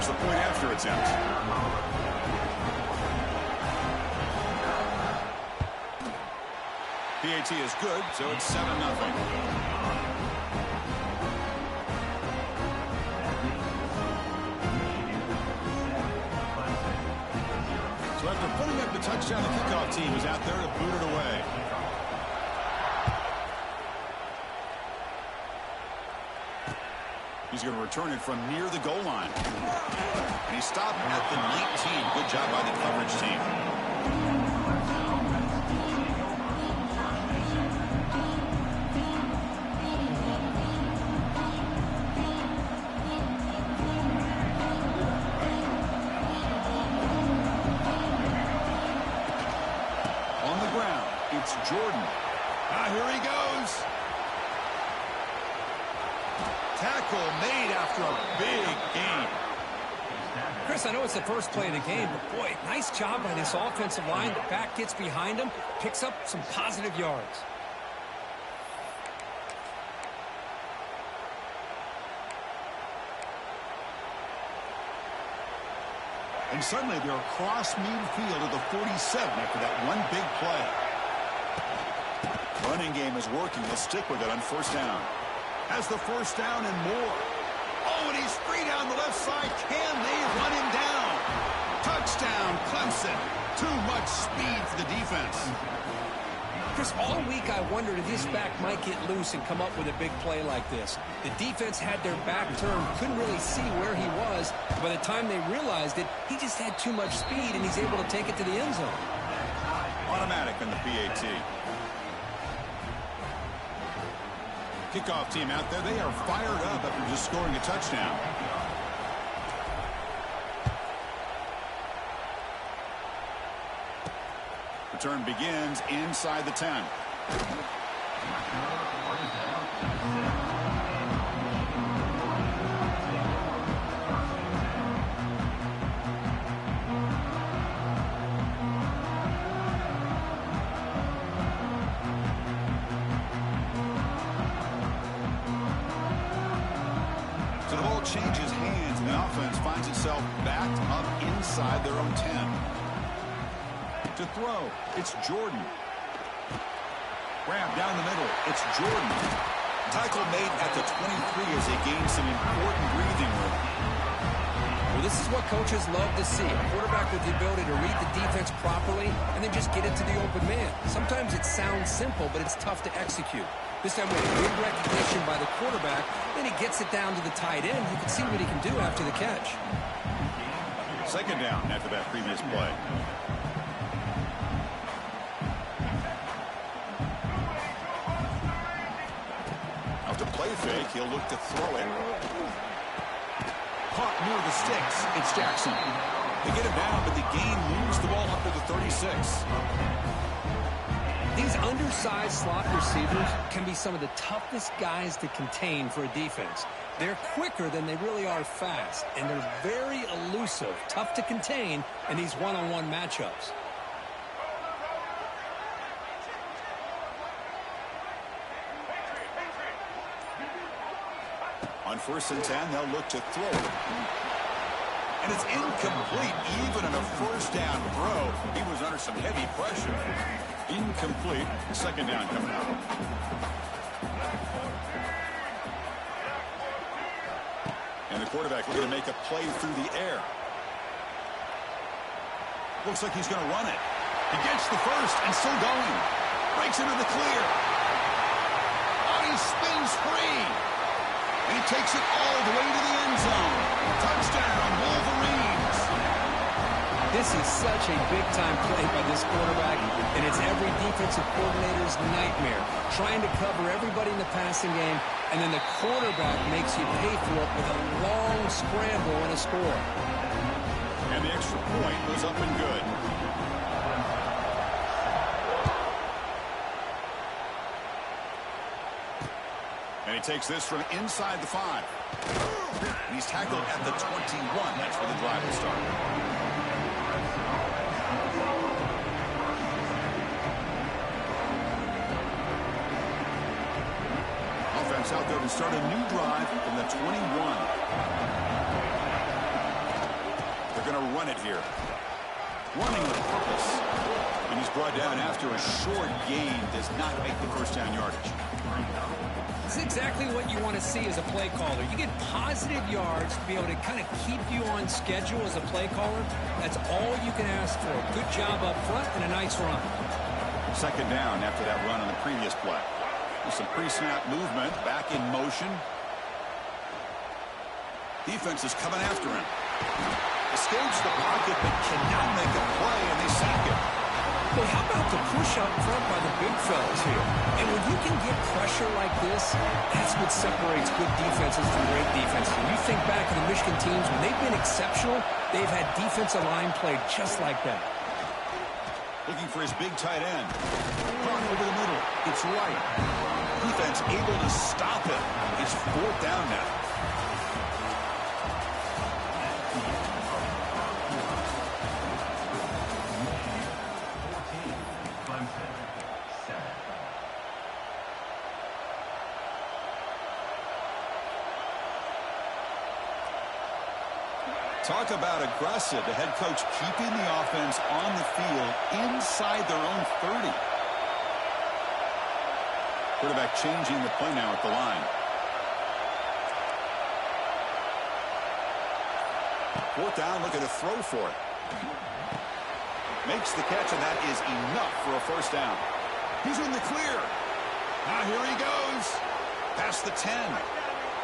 The point after attempt. PAT is good, so it's 7-0. So after putting up the touchdown, the kickoff team is out there to boot it away. He's going to return it from near the goal line. And he stopped at the 19. Good job by the coverage team. On the ground, it's Jordan. Here he goes. Tackle made after a big gain. Chris, I know it's the first play of the game, but boy, nice job by this offensive line. The back gets behind him, picks up some positive yards. And suddenly they're across midfield at the 47 after that one big play. Running game is working. They'll stick with it on first down. Has the first down and more. Oh, and he's free down the left side. Can they run him down? Touchdown, Clemson. Too much speed for the defense. Chris, all week I wondered if this back might get loose and come up with a big play like this. The defense had their back turned, couldn't really see where he was. By the time they realized it, he just had too much speed, and he's able to take it to the end zone. Automatic in the PAT. Kickoff team out there. They are fired up after just scoring a touchdown. Return begins inside the 10. So the ball changes hands, and the offense finds itself backed up inside their own 10. To throw, it's Jordan. Grab down the middle, it's Jordan. Tackle made at the 23 as they gain some important breathing room. Well, this is what coaches love to see. A quarterback with the ability to read the defense properly and then just get it to the open man. Sometimes it sounds simple, but it's tough to execute. This time with good recognition by the quarterback, then he gets it down to the tight end. You can see what he can do after the catch. Second down after that previous play. To play fake, he'll look to throw it. Caught near the sticks. It's Jackson. They get him down, but the gain moves the ball up to the 36. These undersized slot receivers can be some of the toughest guys to contain for a defense. They're quicker than they really are fast, and they're very elusive, tough to contain in these one-on-one matchups. On 1st and 10, they'll look to throw it. And it's incomplete, even on a first down throw. He was under some heavy pressure. Incomplete. Second down coming out. And the quarterback looking to make a play through the air. Looks like he's going to run it. He gets the first and still going. Breaks into the clear. Oh, he spins free. And he takes it all the way to the end zone. Touchdown, Wolverines. This is such a big-time play by this quarterback, and it's every defensive coordinator's nightmare, trying to cover everybody in the passing game, and then the quarterback makes you pay for it with a long scramble and a score. And the extra point was up and good. And he takes this from inside the 5. And he's tackled at the 21. That's where the drive will start. Offense out there to start a new drive from the 21. They're going to run it here. Running with purpose. And he's brought down after a short gain. Does not make the first down yardage. This is exactly what you want to see as a play caller. You get positive yards to be able to kind of keep you on schedule as a play caller. That's all you can ask for. Good job up front and a nice run. Second down after that run on the previous play. With some pre-snap movement, back in motion. Defense is coming after him. Escapes the pocket, but cannot make a play, and they sack him. Well, how about the push up front by the big fellas here? And when you can get pressure like this, that's what separates good defenses from great defenses. When you think back to the Michigan teams, when they've been exceptional, they've had defensive line play just like that. Looking for his big tight end. Run over the middle. It's right. Defense able to stop it. It's fourth down now. Talk about aggressive. The head coach keeping the offense on the field inside their own 30. Quarterback changing the play now at the line. Fourth down, looking to throw for it. Makes the catch, and that is enough for a first down. He's in the clear. Now here he goes. Past the 10.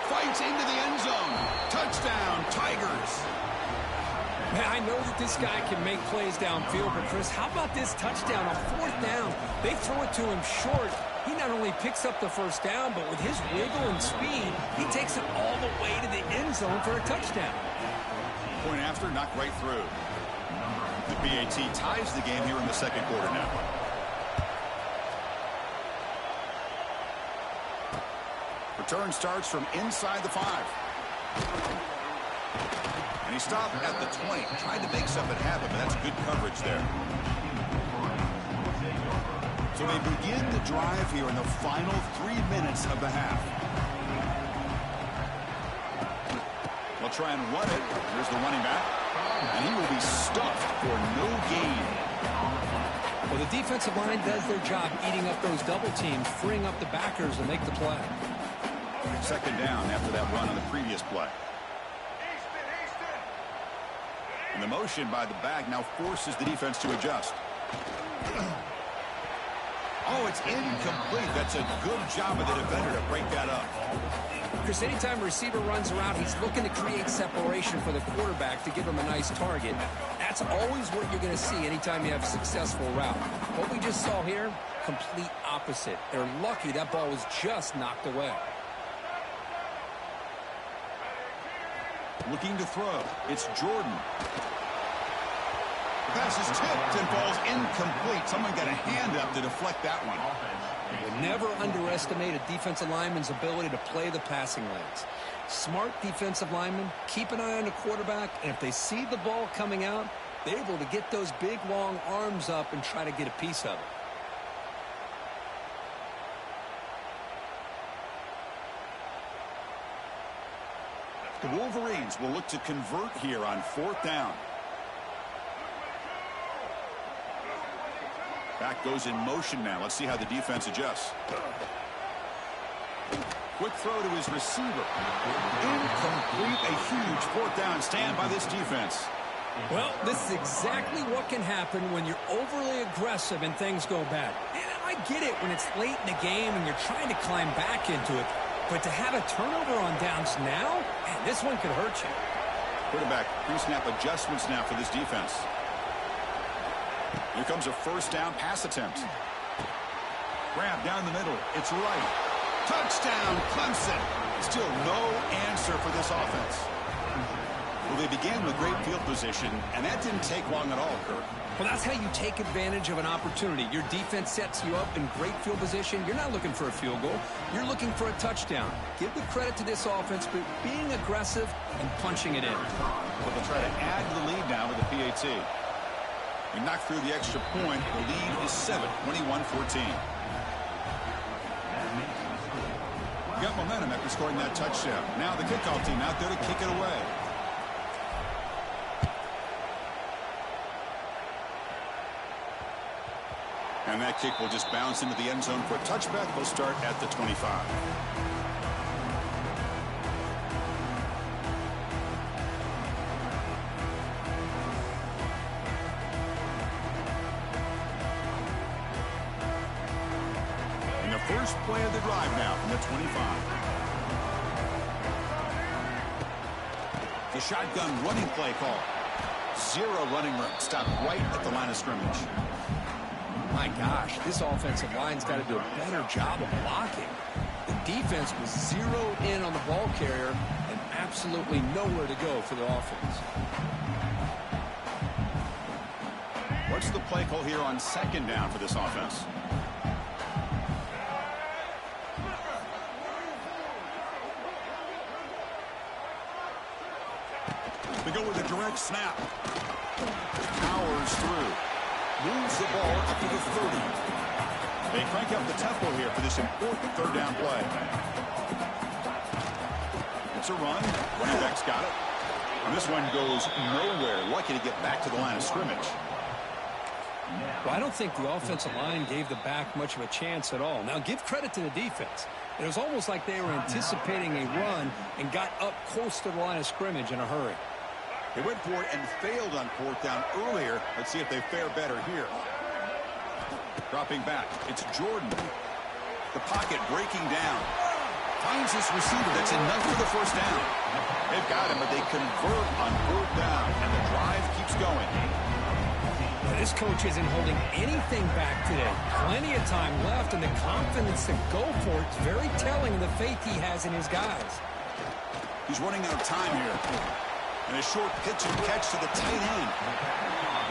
Fights into the end zone. Touchdown, Tigers. Man, I know that this guy can make plays downfield, but Chris, how about this touchdown on fourth down? They throw it to him short. He not only picks up the first down, but with his wiggle and speed, he takes it all the way to the end zone for a touchdown. Point after, knocked right through. The BAT ties the game here in the second quarter now. Return starts from inside the 5. And he stopped at the 20. Tried to make something happen, but that's good coverage there. So they begin the drive here in the final 3 minutes of the half. They'll try and run it. Here's the running back. And he will be stuffed for no gain. Well, the defensive line does their job eating up those double teams, freeing up the backers to make the play. Second down after that run on the previous play. And the motion by the back now forces the defense to adjust. Oh, it's incomplete. That's a good job of the defender to break that up. Chris, anytime a receiver runs around, he's looking to create separation for the quarterback to give him a nice target. That's always what you're going to see anytime you have a successful route. What we just saw here, complete opposite. They're lucky that ball was just knocked away. Looking to throw. It's Jordan. The pass is tipped and falls incomplete. Someone got a hand up to deflect that one. You never underestimate a defensive lineman's ability to play the passing lanes. Smart defensive linemen keep an eye on the quarterback, and if they see the ball coming out, they're able to get those big, long arms up and try to get a piece of it. The Wolverines will look to convert here on fourth down. Back goes in motion now. Let's see how the defense adjusts. Quick throw to his receiver. Incomplete. A huge fourth down stand by this defense. Well, this is exactly what can happen when you're overly aggressive and things go bad. And I get it when it's late in the game and you're trying to climb back into it. But to have a turnover on downs now, man, this one could hurt you. Quarterback pre-snap adjustments now for this defense. Here comes a first down pass attempt. Grab down the middle. It's right. Touchdown, Clemson. Still no answer for this offense. Well, they began with great field position, and that didn't take long at all, Kirk. Well, that's how you take advantage of an opportunity. Your defense sets you up in great field position. You're not looking for a field goal. You're looking for a touchdown. Give the credit to this offense for being aggressive and punching it in. But they'll try to add to the lead now with the PAT. We knocked through the extra point. The lead is 7, 21-14. Got momentum after scoring that touchdown. Now the kickoff team out there to kick it away. And that kick will just bounce into the end zone for a touchback. They'll start at the 25. And the first play of the drive now from the 25. The shotgun running play call. 0 running room. Stopped right at the line of scrimmage. My gosh, this offensive line's got to do a better job of blocking. The defense was zeroed in on the ball carrier and absolutely nowhere to go for the offense. What's the play call here on second down for this offense? They go with a direct snap. Powers through. Moves the ball up to the 30. They crank up the tempo here for this important third down play. It's a run. Running back's got it. And this one goes nowhere. Lucky to get back to the line of scrimmage. Well, I don't think the offensive line gave the back much of a chance at all. Now, give credit to the defense. It was almost like they were anticipating a run and got up close to the line of scrimmage in a hurry. They went for it and failed on 4th down earlier. Let's see if they fare better here. Dropping back. It's Jordan. The pocket breaking down. Finds this receiver. That's enough for the first down. They've got him, but they convert on 4th down, and the drive keeps going. This coach isn't holding anything back today. Plenty of time left, and the confidence to go for it is very telling of the faith he has in his guys. He's running out of time here. And a short pitch and catch to the tight end.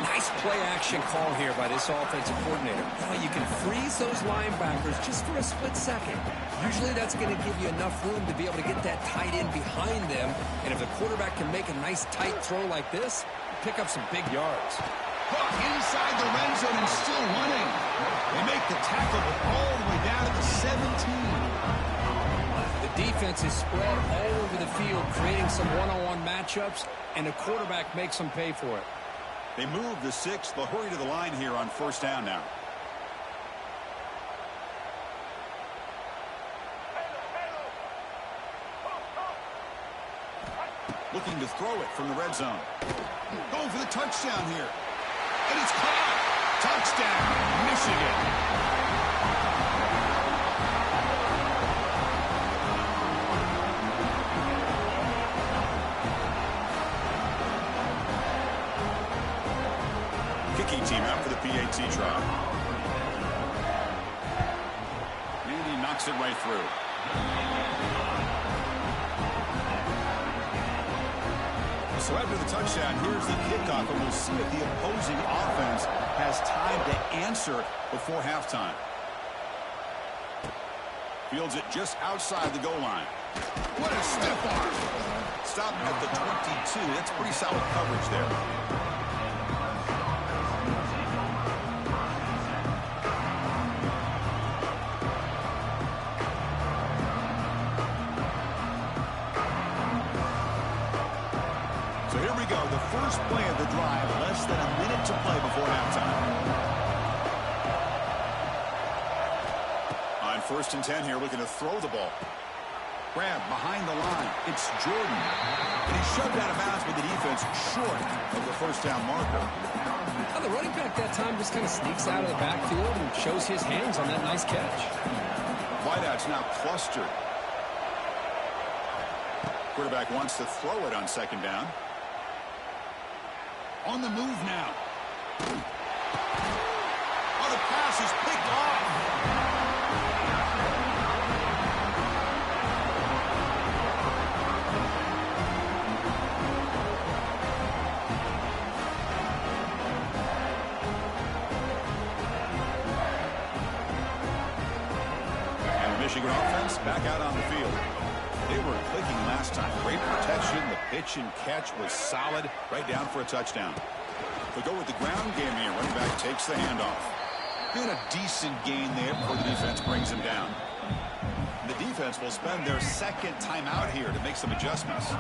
Nice play-action call here by this offensive coordinator. Now you can freeze those linebackers just for a split second. Usually that's going to give you enough room to be able to get that tight end behind them. And if the quarterback can make a nice tight throw like this, pick up some big yards. Hook inside the red zone and still running. They make the tackle, but all the way down to the 17. Defense is spread all over the field, creating some one-on-one matchups, and the quarterback makes them pay for it. They move the 6. They'll hurry to the line here on 1st down now. Looking to throw it from the red zone. Going for the touchdown here. And it's caught. Touchdown, Michigan. Team out for the PAT trial. And he knocks it right through. So after the touchdown, here's the kickoff, and we'll see if the opposing offense has time to answer before halftime. Fields it just outside the goal line. What a stiff arm. Stop at the 22. That's pretty solid coverage there. First play of the drive, less than a minute to play before halftime. On 1st and 10 here, looking to throw the ball. Grab behind the line. It's Jordan. And he's shoved out of bounds with the defense short of the first down marker. Now the running back that time just kind of sneaks out of the backfield and shows his hands on that nice catch. Wideout's now clustered. Quarterback wants to throw it on 2nd down. On the move now. pass is picked off. And the Michigan offense back out on the field. They were clicking last time. Great protection. The pitch and catch was solid. Right down for a touchdown. They go with the ground game here. Running back takes the handoff. And a decent gain there before the defense brings him down. The defense will spend their second timeout here to make some adjustments.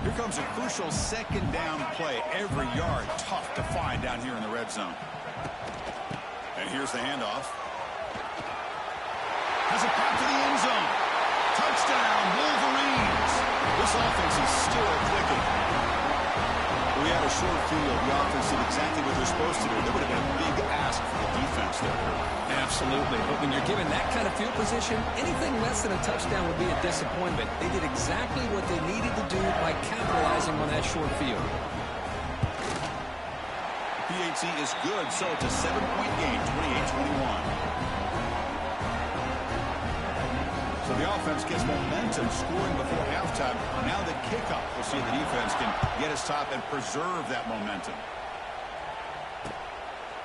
Here comes a crucial second down play. Every yard tough to find down here in the red zone. And here's the handoff. Has it back to the end zone. Touchdown, Wolverines. This offense is still clicking. We had a short field. The offense did exactly what they're supposed to do. There would have been a big ask for the defense there. Absolutely. But when you're given that kind of field position, anything less than a touchdown would be a disappointment. They did exactly what they needed to do by capitalizing on that short field. PAT is good, so it's a 7-point game, 28-21. So the offense gets momentum scoring before halftime. Now the kickoff. We'll see if the defense can get his top and preserve that momentum.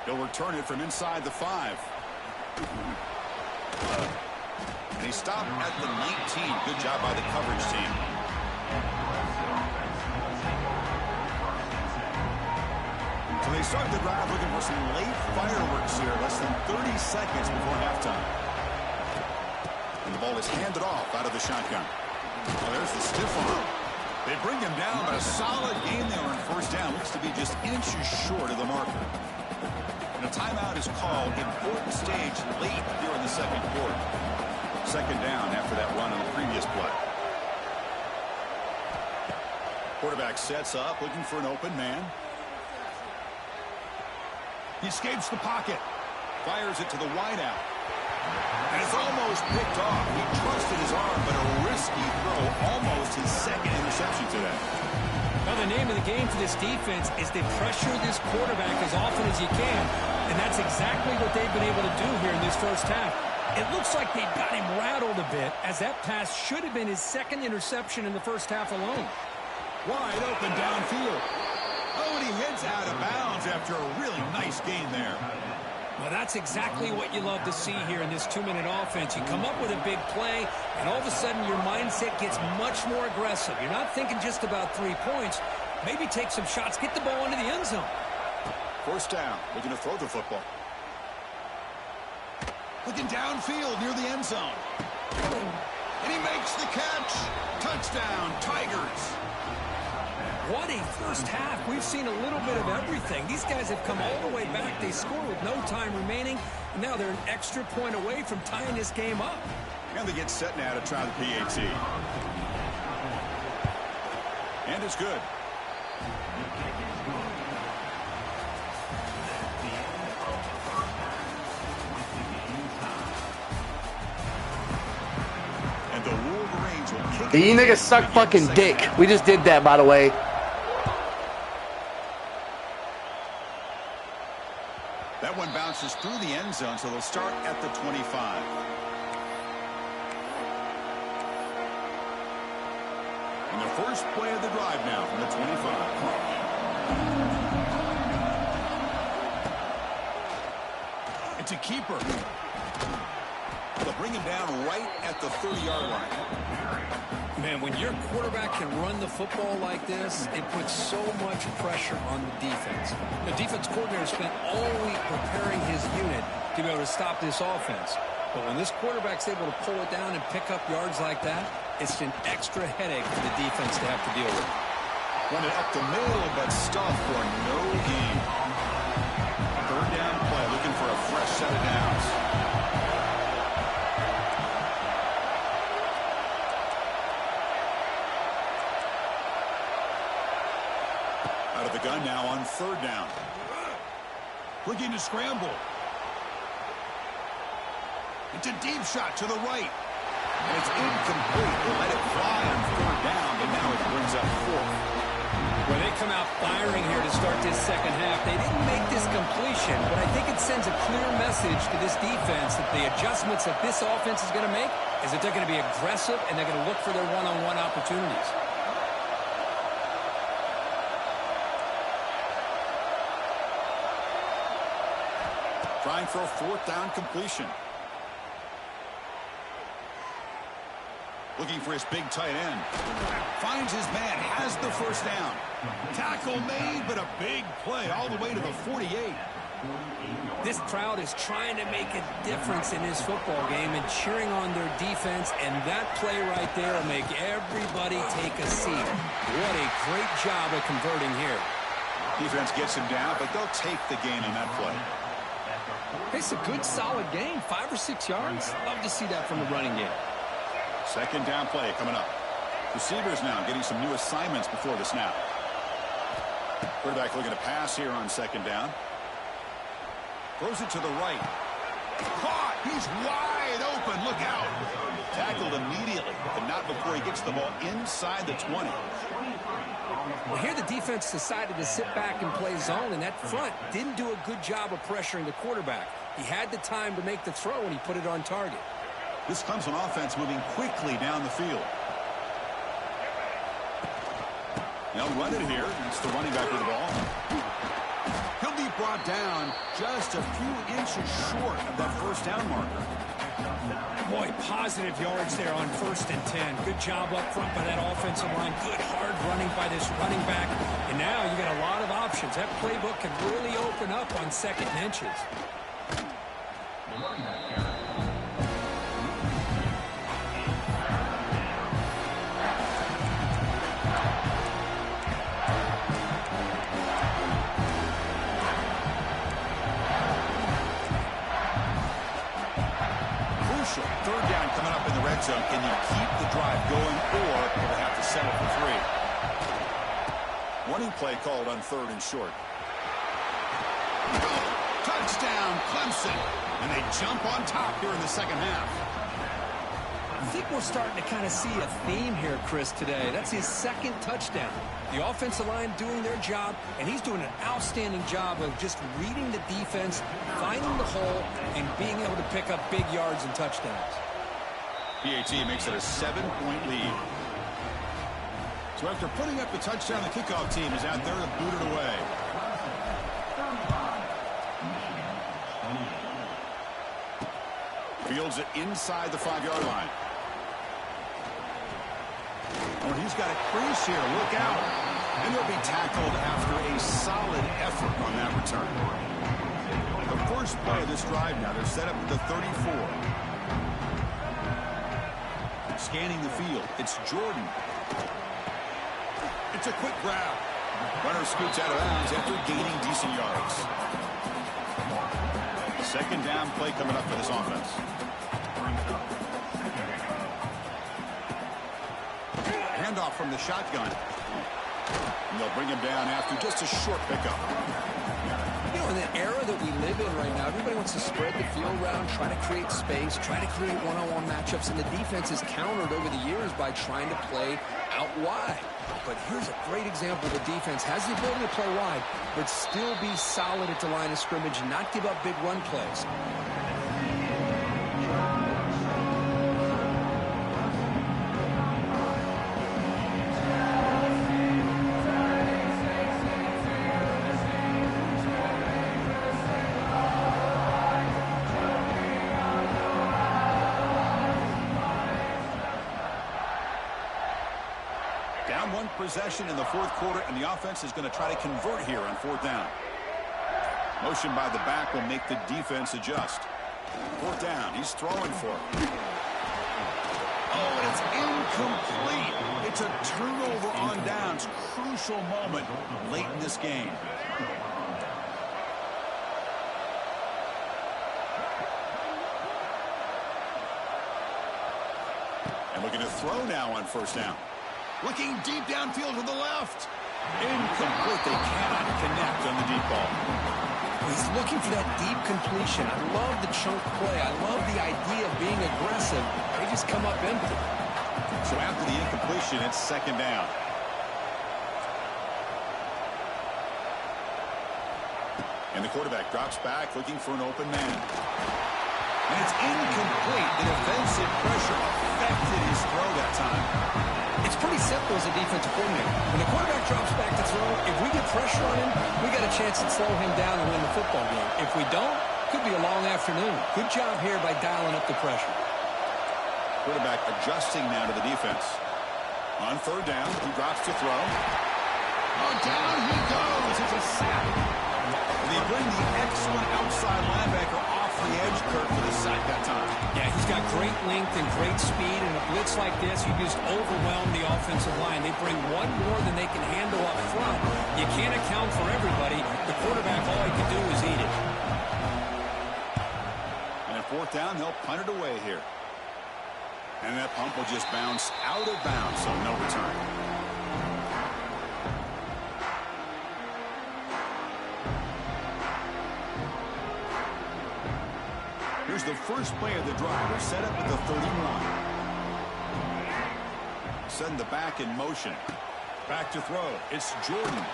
He'll return it from inside the 5. And he stopped at the 19. Good job by the coverage team. So they start the drive looking for some late fireworks here. Less than 30 seconds before halftime. And the ball is handed off out of the shotgun. Well, there's the stiff arm. They bring him down, but a solid game there on first down. Looks to be just inches short of the marker. And a timeout is called. Important stage late here in the second quarter. Second down after that run on the previous play. Quarterback sets up, looking for an open man. He escapes the pocket. Fires it to the wideout. And it's almost picked off. He trusted his arm, but a risky throw. Almost his second interception today. Well, the name of the game for this defense is to pressure this quarterback as often as you can. And that's exactly what they've been able to do here in this first half. It looks like they've got him rattled a bit, as that pass should have been his second interception in the first half alone. Wide open downfield. Oh, and he heads out of bounds after a really nice gain there. Well, that's exactly what you love to see here in this 2-minute offense. You come up with a big play, and all of a sudden your mindset gets much more aggressive. You're not thinking just about 3 points. Maybe take some shots, get the ball into the end zone. First down, looking to throw the football. Looking downfield near the end zone. And he makes the catch. Touchdown, Tigers. What a first half. We've seen a little bit of everything. These guys have come all the way back. They score with no time remaining. And now they're an extra point away from tying this game up. And they get set now to try the PAT. And it's good. And the Wolverines will kick. You niggas suck fucking dick. We just did that, by the way. That one bounces through the end zone, so they'll start at the 25. And the first play of the drive now from the 25. It's a keeper. They'll bring him down right at the 30-yard line. Man, when your quarterback can run the football like this, it puts so much pressure on the defense. The defense coordinator spent all week preparing his unit to be able to stop this offense. But when this quarterback's able to pull it down and pick up yards like that, it's an extra headache for the defense to have to deal with. Run it up the middle, but stuffed for no gain. Third down play, looking for a fresh set of downs. Out of the gun now on third down. Looking to scramble. It's a deep shot to the right. And it's incomplete. They let it fly on third down, but now it brings up fourth. Well, they come out firing here to start this second half. They didn't make this completion, but I think it sends a clear message to this defense that the adjustments that this offense is going to make is that they're going to be aggressive and they're going to look for their one-on-one opportunities. Trying for a fourth down completion. Looking for his big tight end. Finds his man, has the first down. Tackle made, but a big play all the way to the 48. This crowd is trying to make a difference in this football game and cheering on their defense, and that play right there will make everybody take a seat. What a great job of converting here. Defense gets him down, but they'll take the gain on that play. It's a good, solid game, 5 or 6 yards. Love to see that from the running game. Second down play coming up. Receivers now getting some new assignments before the snap. Quarterback looking to pass here on second down. Throws it to the right. Caught! He's wide open. Look out! Tackled immediately, but not before he gets the ball inside the 20. Well, here the defense decided to sit back and play zone, and that front didn't do a good job of pressuring the quarterback. He had the time to make the throw, and he put it on target. This Clemson offense moving quickly down the field. They'll run it here. It's the running back with the ball. He'll be brought down just a few inches short of that first down marker. Boy, positive yards there on 1st and 10. Good job up front by that offensive line. Good hard running by this running back. And now you got a lot of options. That playbook can really open up on 2nd and inches. Third down coming up in the red zone. Can you keep the drive going, or will they have to settle for 3? Running play called on 3rd and short. Touchdown, Clemson. And they jump on top here in the second half. I think we're starting to kind of see a theme here, Chris, today. That's his 2nd touchdown. The offensive line doing their job, and he's doing an outstanding job of just reading the defense, finding the hole, and being able to pick up big yards and touchdowns. PAT makes it a 7-point lead. So after putting up the touchdown, the kickoff team is out there to boot it away. Fields it inside the 5-yard line. Oh, he's got a crease here. Look out. And they'll be tackled after a solid effort on that return. The first play of this drive now. They're set up at the 34. Scanning the field. It's Jordan. It's a quick grab. Runner scoots out of bounds after gaining decent yards. Second down play coming up for this offense. Handoff from the shotgun. And they'll bring him down after just a short pickup. You know, in the era that we live in right now, everybody wants to spread the field around, try to create space, try to create one-on-one matchups, and the defense is countered over the years by trying to play out wide. But here's a great example. The defense has the ability to play wide, but still be solid at the line of scrimmage and not give up big run plays. Down 1 possession in the 4th quarter, and the offense is going to try to convert here on 4th down. Motion by the back will make the defense adjust. 4th down, he's throwing for it. Oh, and it's incomplete. It's a turnover on downs. Crucial moment late in this game. And looking to throw now on 1st down. Looking deep downfield to the left. Incomplete. They cannot connect on the deep ball. He's looking for that deep completion. I love the chunk play. I love the idea of being aggressive. They just come up empty. So after the incompletion, it's 2nd down. And the quarterback drops back looking for an open man. And it's incomplete. The defensive pressure affected his throw that time. It's pretty simple as a defensive coordinator. When the quarterback drops back to throw, if we get pressure on him, we got a chance to slow him down and win the football game. If we don't, could be a long afternoon. Good job here by dialing up the pressure. Quarterback adjusting now to the defense. On third down, he drops to throw. Oh, down he goes. It's a sack. And they bring the excellent outside linebacker off the edge, Kirk, for the sack that time. Yeah, he's got great length and great speed, and a blitz like this, you just overwhelm the offensive line. They bring one more than they can handle up front. You can't account for everybody. The quarterback, all he can do is eat it. And at fourth down, they'll punt it away here. And that pump will just bounce out of bounds, so no return. Here's the first play of the drive. They're set up at the 31. Send the back in motion. Back to throw. It's Jordan.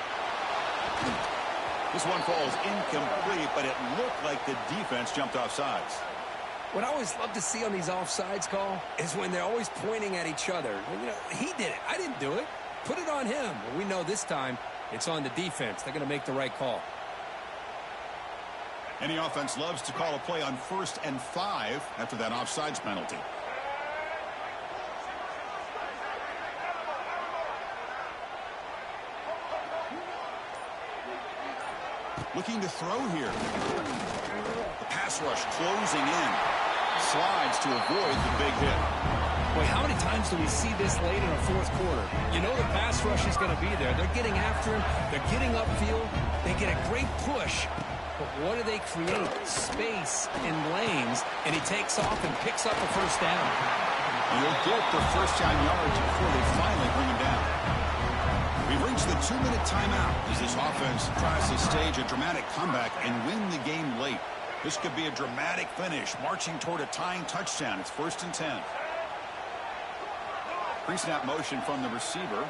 This one falls incomplete, but it looked like the defense jumped off sides. What I always love to see on these offsides call is when they're always pointing at each other. You know, he did it. I didn't do it. Put it on him. Well, we know this time it's on the defense. They're going to make the right call. Any offense loves to call a play on 1st and 5 after that offsides penalty. Looking to throw here. The pass rush closing in. Slides to avoid the big hit. Boy, how many times do we see this late in a fourth quarter? You know the pass rush is going to be there. They're getting after him. They're getting upfield. They get a great push. But what do they create? Space and lanes. And he takes off and picks up a first down. You'll get the first down yards before they finally bring him down. We've reached the 2-minute timeout as this offense tries to stage a dramatic comeback and win the game late. This could be a dramatic finish, marching toward a tying touchdown. It's 1st and 10. Pre-snap motion from the receiver.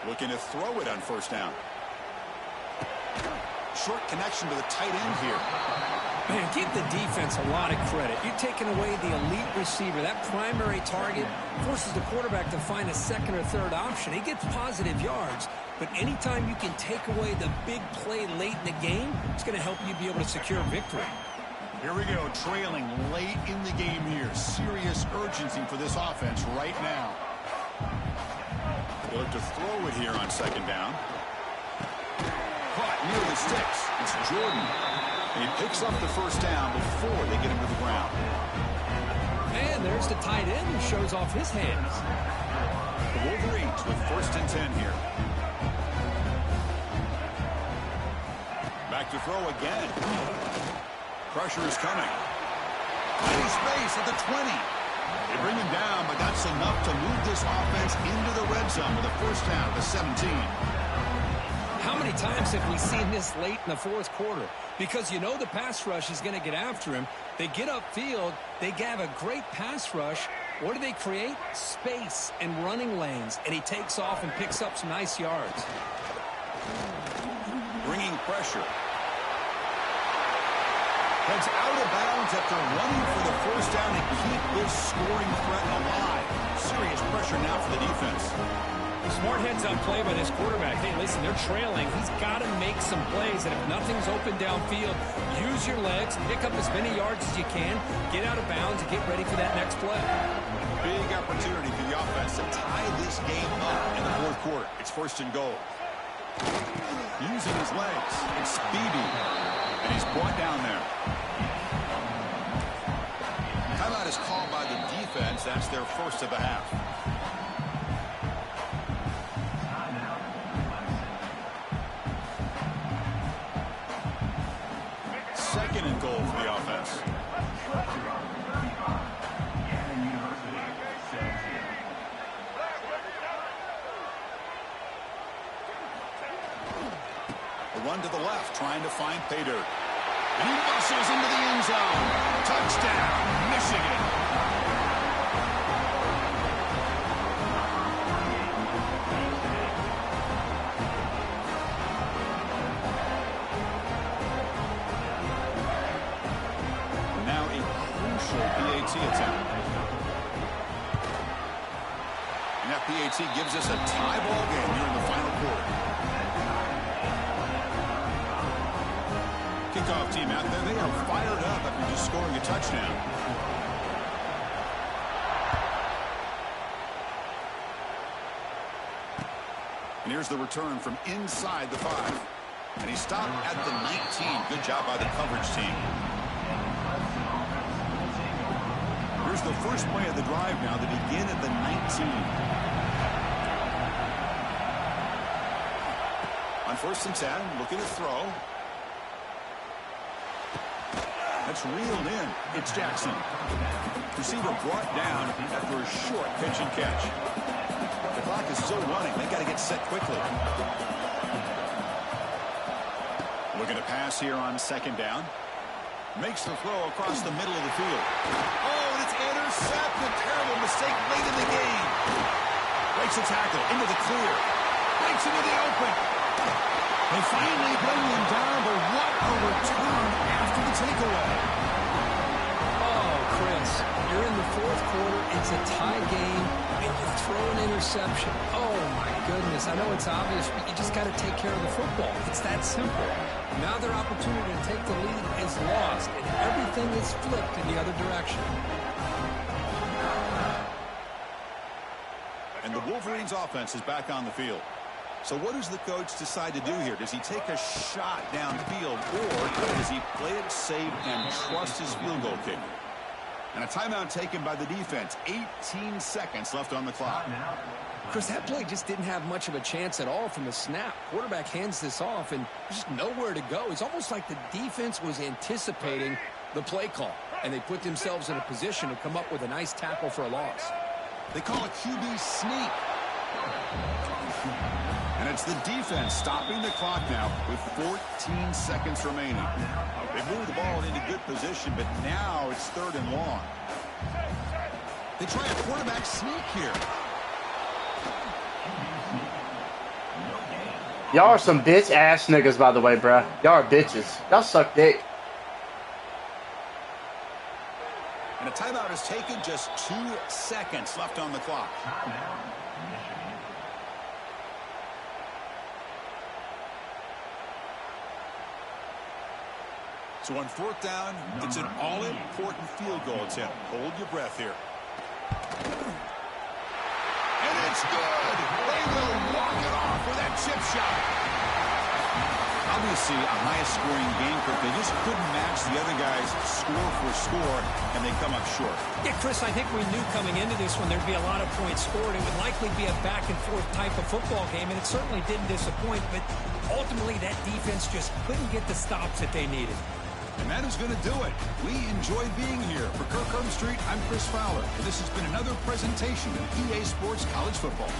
Looking to throw it on 1st down. Short connection to the tight end here. Man, give the defense a lot of credit. You're taking away the elite receiver. That primary target forces the quarterback to find a second or third option. He gets positive yards, but anytime you can take away the big play late in the game, it's going to help you be able to secure victory. Here we go, trailing late in the game here. Serious urgency for this offense right now. They look to throw it here on 2nd down. Caught near the sticks. It's Jordan. And he picks up the first down before they get him to the ground. And there's the tight end who shows off his hands. The Wolverines with 1st and 10 here. Back to throw again. Pressure is coming. Plenty space at the 20. They bring him down, but that's enough to move this offense into the red zone with a first down at the 17. How many times have we seen this late in the fourth quarter? Because you know the pass rush is going to get after him. They get upfield. They have a great pass rush. What do they create? Space and running lanes. And he takes off and picks up some nice yards. Bringing pressure. Heads out of bounds after running for the first down to keep this scoring threat alive. Serious pressure now for the defense. Smart heads-up play by this quarterback. Hey, listen, they're trailing. He's got to make some plays, and if nothing's open downfield, use your legs, pick up as many yards as you can, get out of bounds, and get ready for that next play. Big opportunity for the offense to tie this game up in the fourth quarter. It's 1st and goal. Using his legs. It's speedy. And he's brought down there. Timeout is called by the defense. That's their first of the half. Second and goal for the offense. A run to the left, trying to find pay dirt. And he muscles into the end zone. Touchdown, Michigan. PAT attempt. And that PAT gives us a tie ball game here in the final quarter. Kickoff team out there. They are fired up after just scoring a touchdown. And here's the return from inside the 5. And he stopped at the 19. Good job by the coverage team. Here's the first play of the drive now. They begin at the 19. On 1st and 10, looking to throw. That's reeled in. It's Jackson. Receiver brought down after a short pitch and catch. The clock is still running. They got to get set quickly. Looking to pass here on 2nd down. Makes the throw across the middle of the field. Oh, and it's intercepted. Terrible mistake late in the game. Breaks a tackle into the clear. Breaks into the open. They finally bring him down, but what a return after the takeaway. Oh, Chris, you're in the 4th quarter. It's a tie game, and you throw an interception. Oh, my goodness. I know it's obvious, but you just got to take care of the football. It's that simple. Now their opportunity to take the lead is lost, and everything is flipped in the other direction. And the Wolverines' offense is back on the field. So what does the coach decide to do here? Does he take a shot downfield, or does he play it safe and trust his field goal kicker? And a timeout taken by the defense. 18 seconds left on the clock. Chris, that play just didn't have much of a chance at all from the snap. Quarterback hands this off, and just nowhere to go. It's almost like the defense was anticipating the play call, and they put themselves in a position to come up with a nice tackle for a loss. They call it QB sneak. And it's the defense stopping the clock now with 14 seconds remaining. They moved the ball into good position, but now it's 3rd and long. They try a quarterback sneak here. Y'all are some bitch-ass niggas, by the way, bruh. Y'all are bitches. Y'all suck dick. And a timeout is taken. Just 2 seconds left on the clock. So on 4th down, it's an all-important field goal attempt. Hold your breath here. And it's good. They will walk it off with that chip shot. Obviously, a high-scoring game, but they just couldn't match the other guys score for score, and they come up short. Yeah, Chris, I think we knew coming into this one there'd be a lot of points scored. It would likely be a back-and-forth type of football game, and it certainly didn't disappoint, but ultimately that defense just couldn't get the stops that they needed. And that is going to do it. We enjoyed being here. For Kirk Street, I'm Chris Fowler, and this has been another presentation of EA Sports College Football.